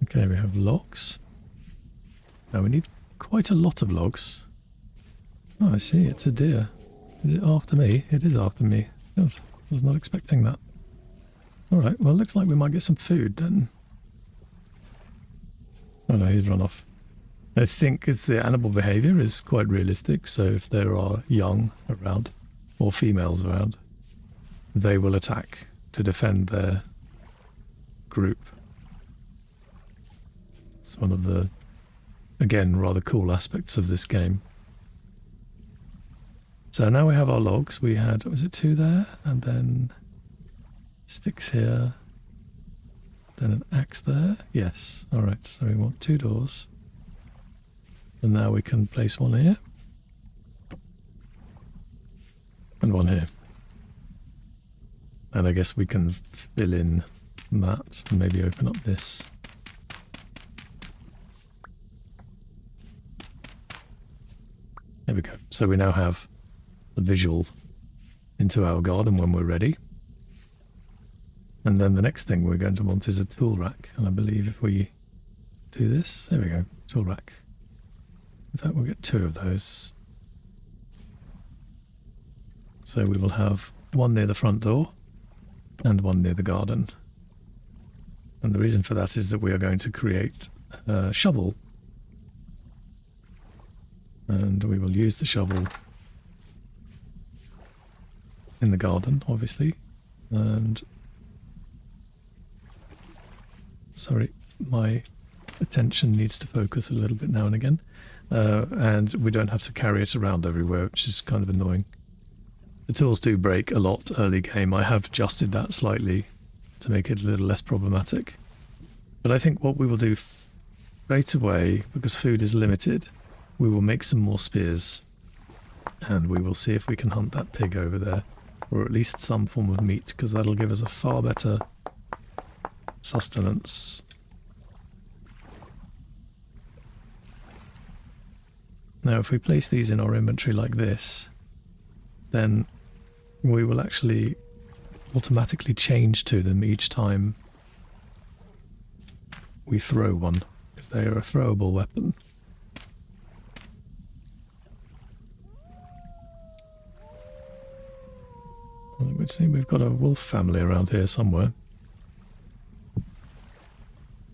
Okay, we have logs. Now we need quite a lot of logs. Oh, I see, it's a deer. Is it after me? It is after me. I was not expecting that. Alright, well, looks like we might get some food then. Oh no, he's run off. I think it's the animal behaviour is quite realistic, so if there are young around, or females around, they will attack to defend their group. It's one of the, again, rather cool aspects of this game. So now we have our logs. We had, was it 2 there? And then sticks here. Then an axe there. Yes. Alright, so we want 2 doors. And now we can place one here. And one here. And I guess we can fill in that and maybe open up this. There we go. So we now have a visual into our garden when we're ready. And then the next thing we're going to want is a tool rack. And I believe if we do this, there we go, tool rack. In fact, we'll get 2 of those. So we will have one near the front door and one near the garden. And the reason for that is that we are going to create a shovel. And we will use the shovel in the garden, obviously. And sorry, my attention needs to focus a little bit now and again. And we don't have to carry it around everywhere, which is kind of annoying. The tools do break a lot early game. I have adjusted that slightly to make it a little less problematic. But I think what we will do straight away, because food is limited, we will make some more spears, and we will see if we can hunt that pig over there, or at least some form of meat, because that'll give us a far better sustenance. Now if we place these in our inventory like this, then we will actually automatically change to them each time we throw one, because they are a throwable weapon. Well, it would seem we've got a wolf family around here somewhere.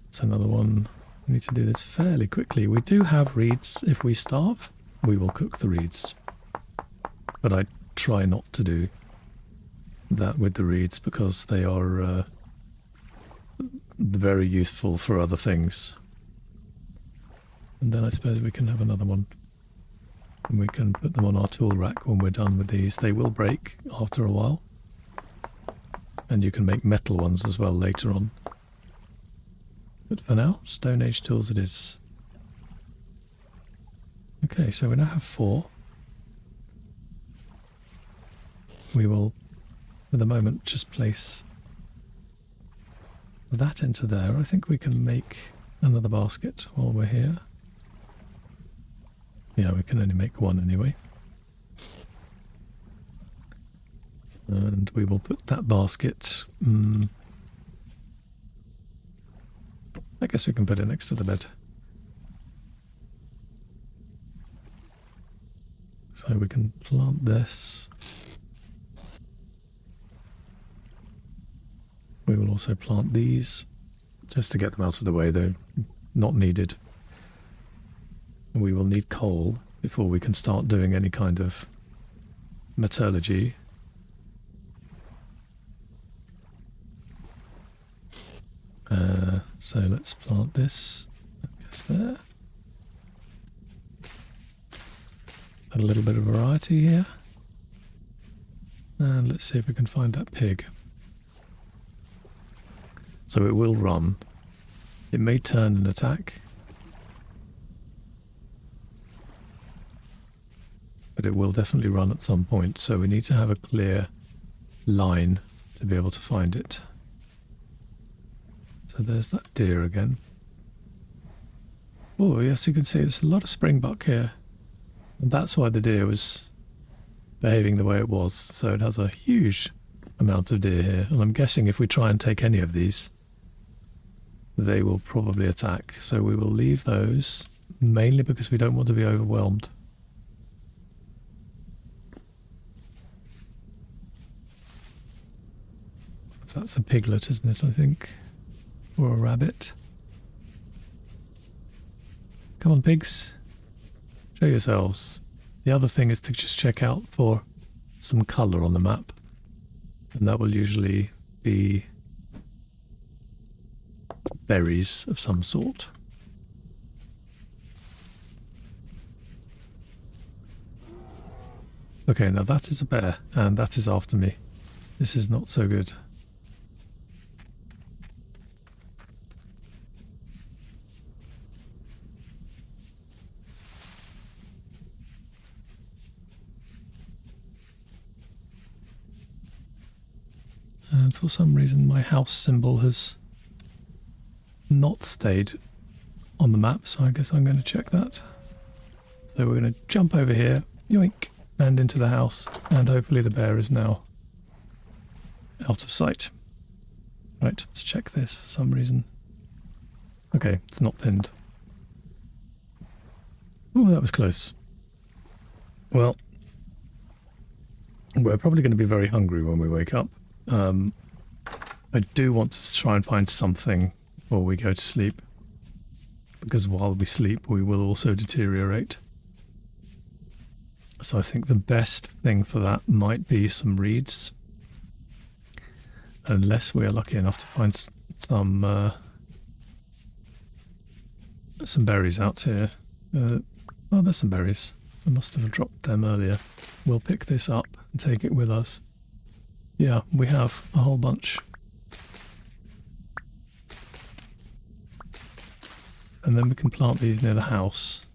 It's another one. We need to do this fairly quickly. We do have reeds. If we starve, we will cook the reeds. But I try not to do that with the reeds because they are very useful for other things. And then I suppose we can have another one. And we can put them on our tool rack when we're done with these. They will break after a while. And you can make metal ones as well later on. But for now, Stone Age tools it is. Okay, so we now have 4. We will, for the moment, just place that into there. I think we can make another basket while we're here. Yeah, we can only make one anyway. And we will put that basket... I guess we can put it next to the bed. So we can plant this. We will also plant these, just to get them out of the way. They're not needed. We will need coal before we can start doing any kind of metallurgy. So let's plant this, I guess there. A little bit of variety here. And let's see if we can find that pig. So it will run. It may turn and attack. But it will definitely run at some point, so we need to have a clear line to be able to find it. So there's that deer again. Oh yes, you can see there's a lot of springbuck here. And that's why the deer was behaving the way it was. So it has a huge amount of deer here. And I'm guessing if we try and take any of these, they will probably attack. So we will leave those, mainly because we don't want to be overwhelmed. That's a piglet, isn't it, I think? Or a rabbit. Come on, pigs. Show yourselves. The other thing is to just check out for some colour on the map. And that will usually be berries of some sort. Okay, now that is a bear, and that is after me. This is not so good. And for some reason my house symbol has not stayed on the map, so I guess I'm going to check that. So we're going to jump over here, yoink, and into the house, and hopefully the bear is now out of sight. Right, let's check this for some reason. Okay, it's not pinned. Oh, that was close. Well, we're probably going to be very hungry when we wake up. I do want to try and find something before we go to sleep, because while we sleep we will also deteriorate. So I think the best thing for that might be some reeds, unless we are lucky enough to find some berries out here. Oh, there's some berries. I must have dropped them earlier. We'll pick this up and take it with us. Yeah, we have a whole bunch. And then we can plant these near the house.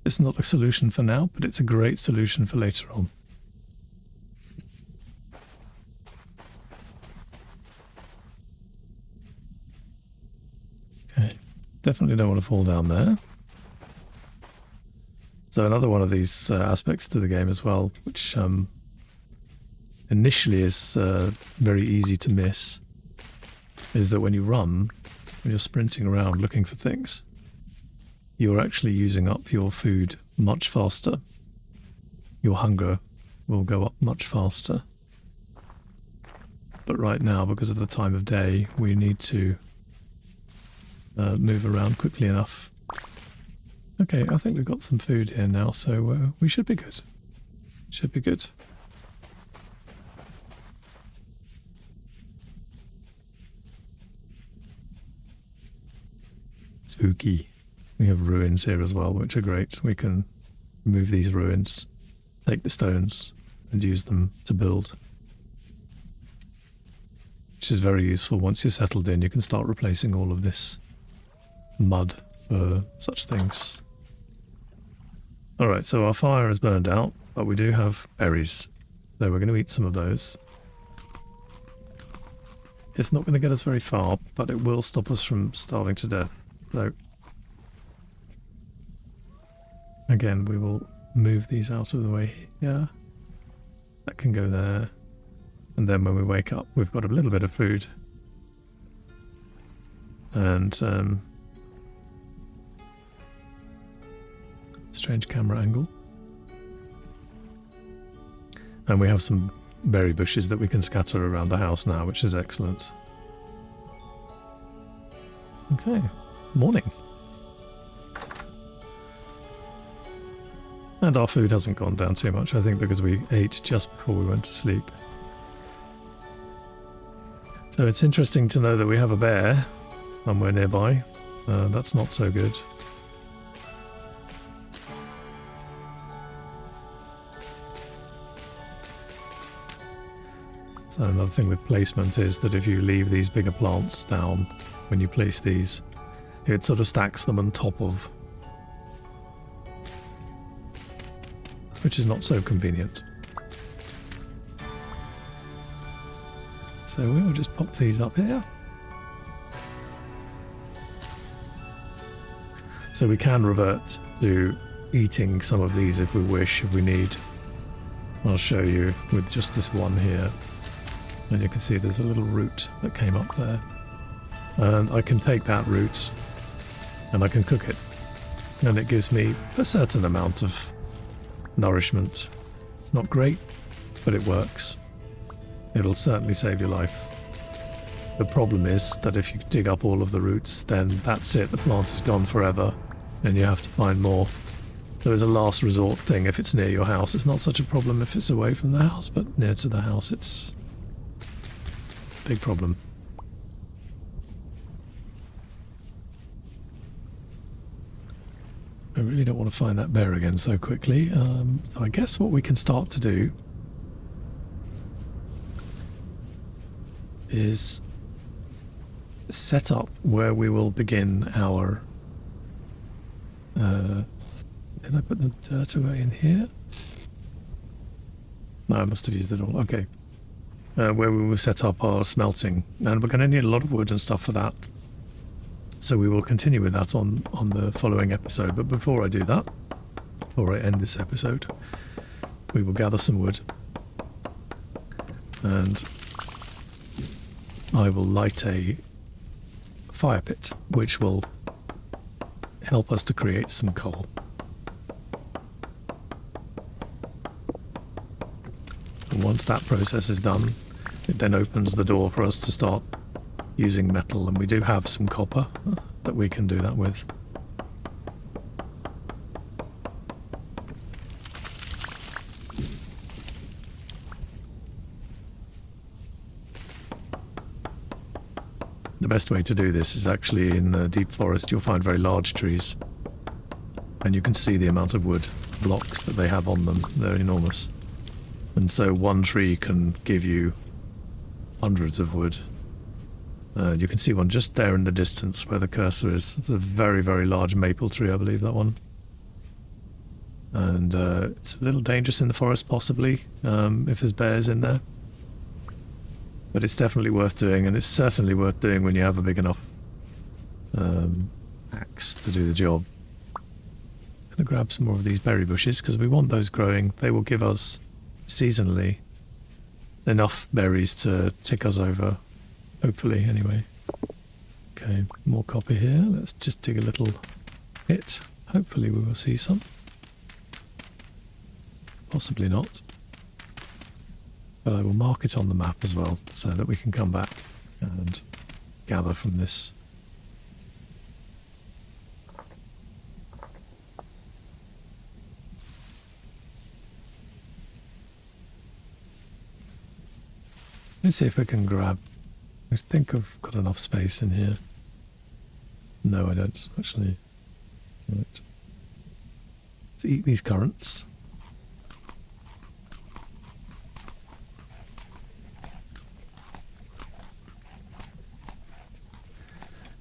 It's not a solution for now, but it's a great solution for later on. Okay, definitely don't want to fall down there. So another one of these aspects to the game as well, which initially is very easy to miss, is that when you run, when you're sprinting around looking for things, you're actually using up your food much faster. Your hunger will go up much faster. But right now, because of the time of day, we need to move around quickly enough. Okay, I think we've got some food here now, so we should be good. Should be good. Spooky. We have ruins here as well, which are great. We can remove these ruins, take the stones, and use them to build. Which is very useful. Once you're settled in, you can start replacing all of this mud for such things. Alright, so our fire has burned out, but we do have berries. So we're going to eat some of those. It's not going to get us very far, but it will stop us from starving to death. So, again, we will move these out of the way here. That can go there. And then when we wake up, we've got a little bit of food. And, strange camera angle. And we have some berry bushes that we can scatter around the house now, which is excellent. Okay, morning. And our food hasn't gone down too much, I think, because we ate just before we went to sleep. So it's interesting to know that we have a bear somewhere nearby. That's not so good. So another thing with placement is that if you leave these bigger plants down when you place these, it sort of stacks them on top of, which is not so convenient. So we will just pop these up here. So we can revert to eating some of these if we wish, if we need. I'll show you with just this one here. And you can see there's a little root that came up there. And I can take that root and I can cook it. And it gives me a certain amount of nourishment. It's not great, but it works. It'll certainly save your life. The problem is that if you dig up all of the roots, then that's it, the plant is gone forever, and you have to find more. There is a last resort thing if it's near your house. It's not such a problem if it's away from the house, but near to the house it's a big problem. I really don't want to find that bear again so quickly, so I guess what we can start to do is set up where we will begin our... did I put the dirt away in here? No, I must have used it all. Okay. Where we will set up our smelting. And we're going to need a lot of wood and stuff for that. So we will continue with that on the following episode. But before I do that, before I end this episode, we will gather some wood. And I will light a fire pit, which will help us to create some coal. And once that process is done, it then opens the door for us to start using metal, and we do have some copper that we can do that with. The best way to do this is actually in the deep forest. You'll find very large trees, and you can see the amount of wood blocks that they have on them. They're enormous. And so one tree can give you hundreds of wood. You can see one just there in the distance where the cursor is. It's a very, very large maple tree, I believe, that one. And it's a little dangerous in the forest, possibly, if there's bears in there. But it's definitely worth doing, and it's certainly worth doing when you have a big enough axe to do the job. I'm going to grab some more of these berry bushes, because we want those growing. They will give us, seasonally, enough berries to tick us over. Hopefully, anyway. Okay, more copper here. Let's just dig a little pit. Hopefully we will see some. Possibly not. But I will mark it on the map as well, so that we can come back and gather from this. Let's see if I can grab... I think I've got enough space in here. No, I don't, actually. Right. Let's eat these currants.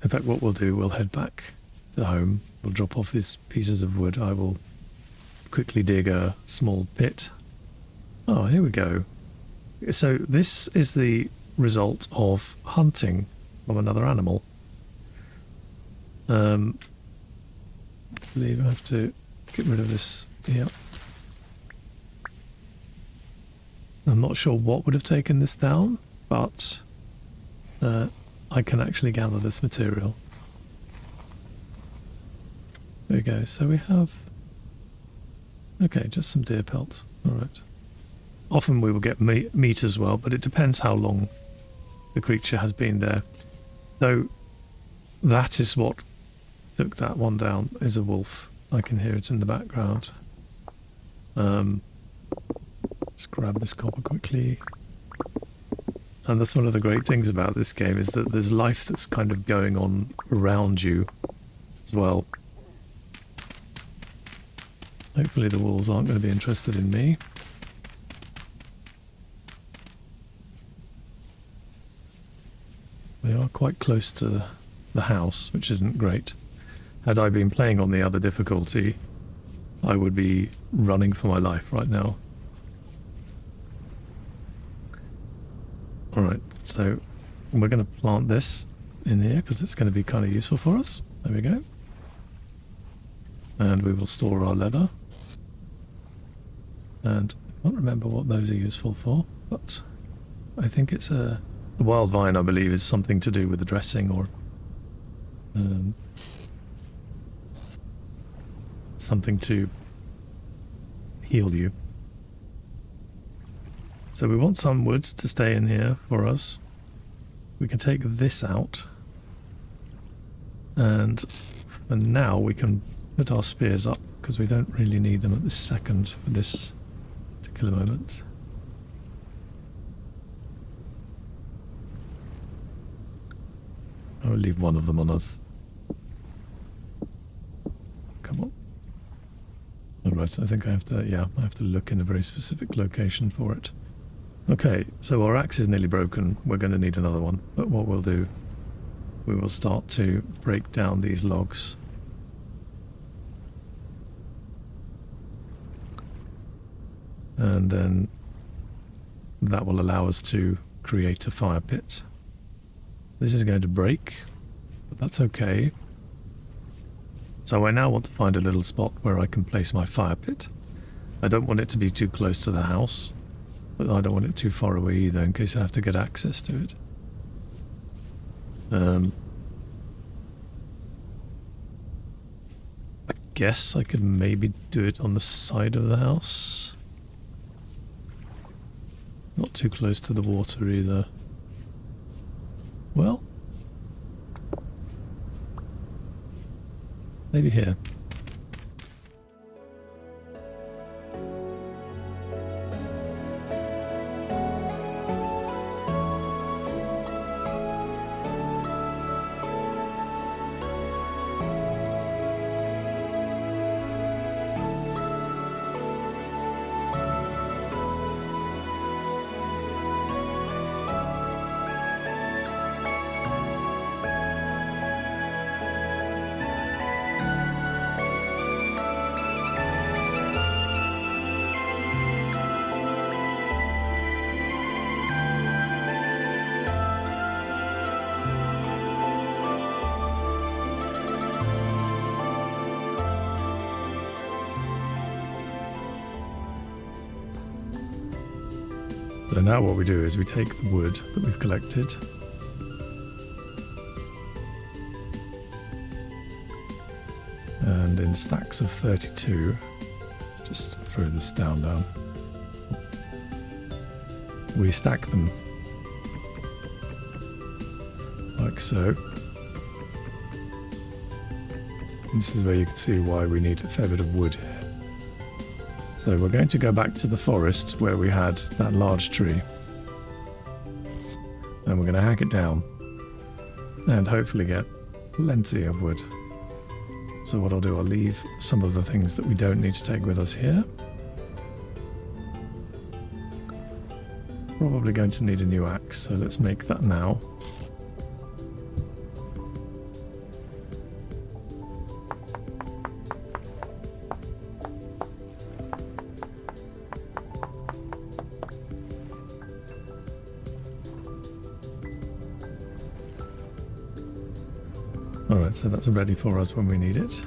In fact, what we'll do, we'll head back to home. We'll drop off these pieces of wood. I will quickly dig a small pit. Oh, here we go. So this is the result of hunting from another animal. I believe I have to get rid of this here. I'm not sure what would have taken this down, but I can actually gather this material. There we go. So we have... Okay, just some deer pelt. Alright. Often we will get meat as well, but it depends how long the creature has been there. So that is what took that one down, is a wolf. I can hear it in the background. Let's grab this copper quickly. And that's one of the great things about this game, is that there's life that's kind of going on around you as well. Hopefully the wolves aren't going to be interested in me. We are quite close to the house, which isn't great. Had I been playing on the other difficulty, I would be running for my life right now. Alright, so we're going to plant this in here because it's going to be kind of useful for us. There we go. And we will store our leather. And I can't remember what those are useful for, but I think it's a... The wild vine, I believe, is something to do with the dressing or something to heal you. So we want some wood to stay in here for us. We can take this out. And for now we can put our spears up because we don't really need them at this second for this particular moment. I'll leave one of them on us. Come on. Alright, I think I have to look in a very specific location for it. Okay, so our axe is nearly broken. We're going to need another one. But what we'll do, we will start to break down these logs. And then that will allow us to create a fire pit. This is going to break, but that's okay. So I now want to find a little spot where I can place my fire pit. I don't want it to be too close to the house, but I don't want it too far away either in case I have to get access to it. I guess I could maybe do it on the side of the house. Not too close to the water either. Well, maybe here. So now what we do is we take the wood that we've collected and in stacks of 32, let's just throw this down. We stack them like so. This is where you can see why we need a fair bit of wood here. So we're going to go back to the forest where we had that large tree. And we're going to hack it down. And hopefully get plenty of wood. So what I'll do, I'll leave some of the things that we don't need to take with us here. Probably going to need a new axe, so let's make that now. Alright, so that's ready for us when we need it.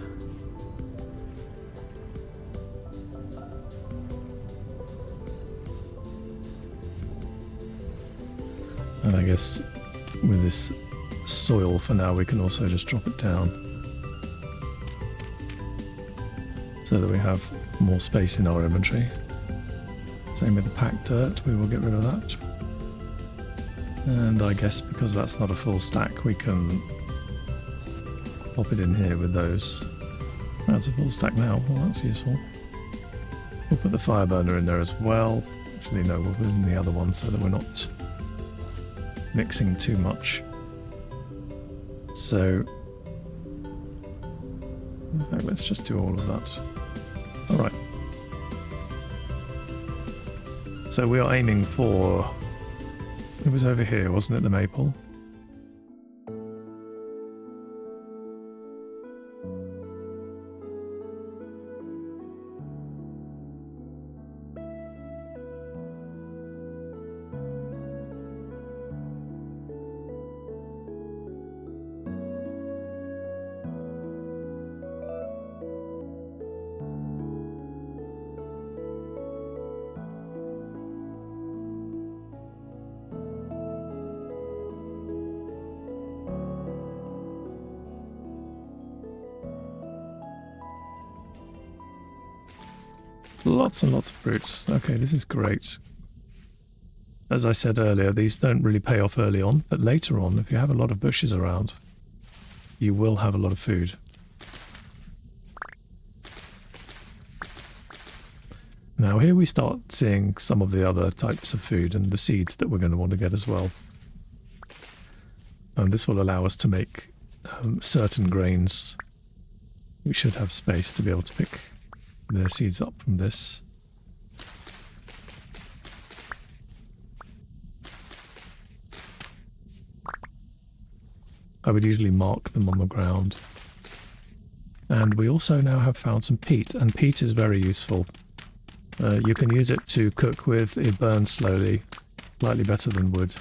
And I guess with this soil for now, we can also just drop it down so that we have more space in our inventory. Same with the packed dirt, we will get rid of that. And I guess because that's not a full stack, we can pop it in here with those. That's a full stack now, well that's useful. We'll put the fire burner in there as well. Actually no, we'll put it in the other one so that we're not mixing too much. So, in fact, let's just do all of that. Alright. So we are aiming for... It was over here, wasn't it, the maple? Lots and lots of fruits. Okay, this is great. As I said earlier, these don't really pay off early on, but later on, if you have a lot of bushes around, you will have a lot of food. Now here we start seeing some of the other types of food and the seeds that we're going to want to get as well. And this will allow us to make certain grains. We should have space to be able to pick the seeds up from this. I would usually mark them on the ground. And we also now have found some peat, and peat is very useful. You can use it to cook with. It burns slowly, slightly better than wood.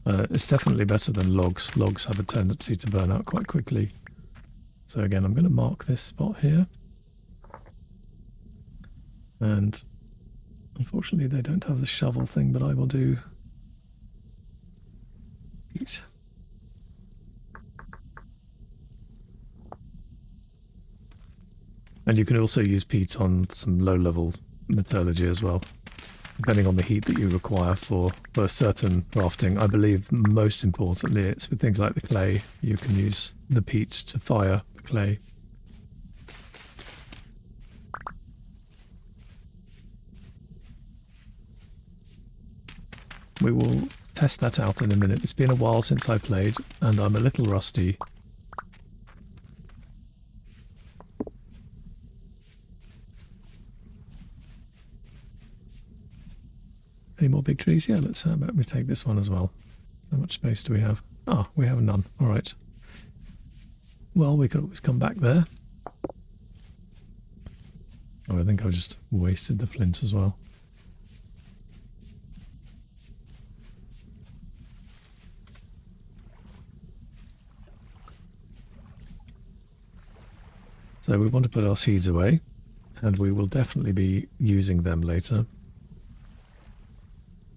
It's definitely better than logs. Logs have a tendency to burn out quite quickly. So again, I'm going to mark this spot here. And unfortunately they don't have the shovel thing, but I will do peat. And you can also use peat on some low-level metallurgy as well, depending on the heat that you require for a certain crafting. I believe most importantly it's with things like the clay. You can use the peat to fire the clay. We will test that out in a minute. It's been a while since I played, and I'm a little rusty. Any more big trees? Yeah, let's we take this one as well. How much space do we have? Ah, we have none. All right. Well, we could always come back there. Oh, I think I've just wasted the flint as well. So we want to put our seeds away, and we will definitely be using them later.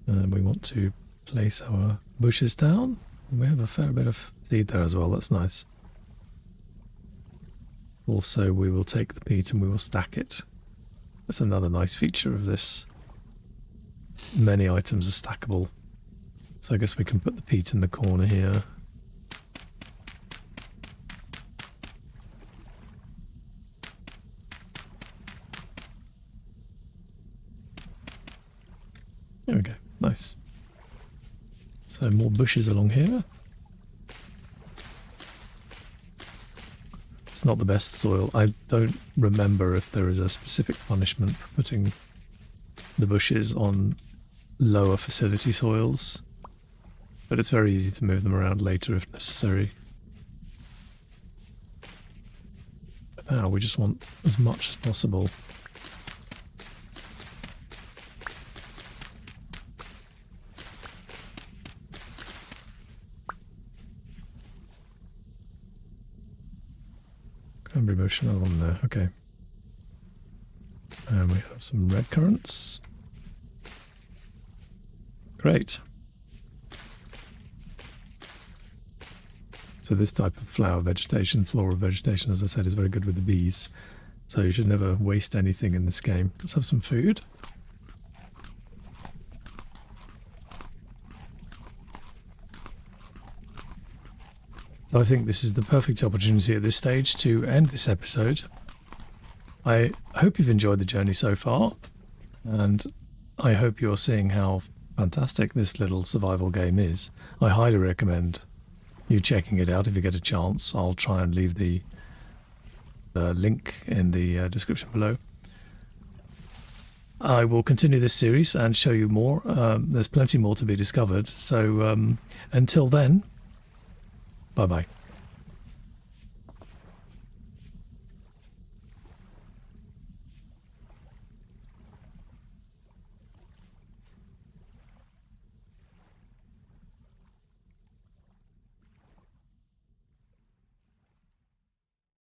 We want to place our bushes down. We have a fair bit of seed there as well, that's nice. Also, we will take the peat and we will stack it. That's another nice feature of this. Many items are stackable. So I guess we can put the peat in the corner here. There we go, nice. So more bushes along here. It's not the best soil. I don't remember if there is a specific punishment for putting the bushes on lower facility soils, but it's very easy to move them around later if necessary. But now we just want as much as possible. Cranberry bush, another one there. Okay. And we have some red currants. Great. So this type of floral vegetation, as I said, is very good with the bees. So you should never waste anything in this game. Let's have some food. So I think this is the perfect opportunity at this stage to end this episode. I hope you've enjoyed the journey so far, and I hope you're seeing how fantastic this little survival game is. I highly recommend you checking it out if you get a chance. I'll try and leave the link in the description below. I will continue this series and show you more. There's plenty more to be discovered. So until then, bye-bye.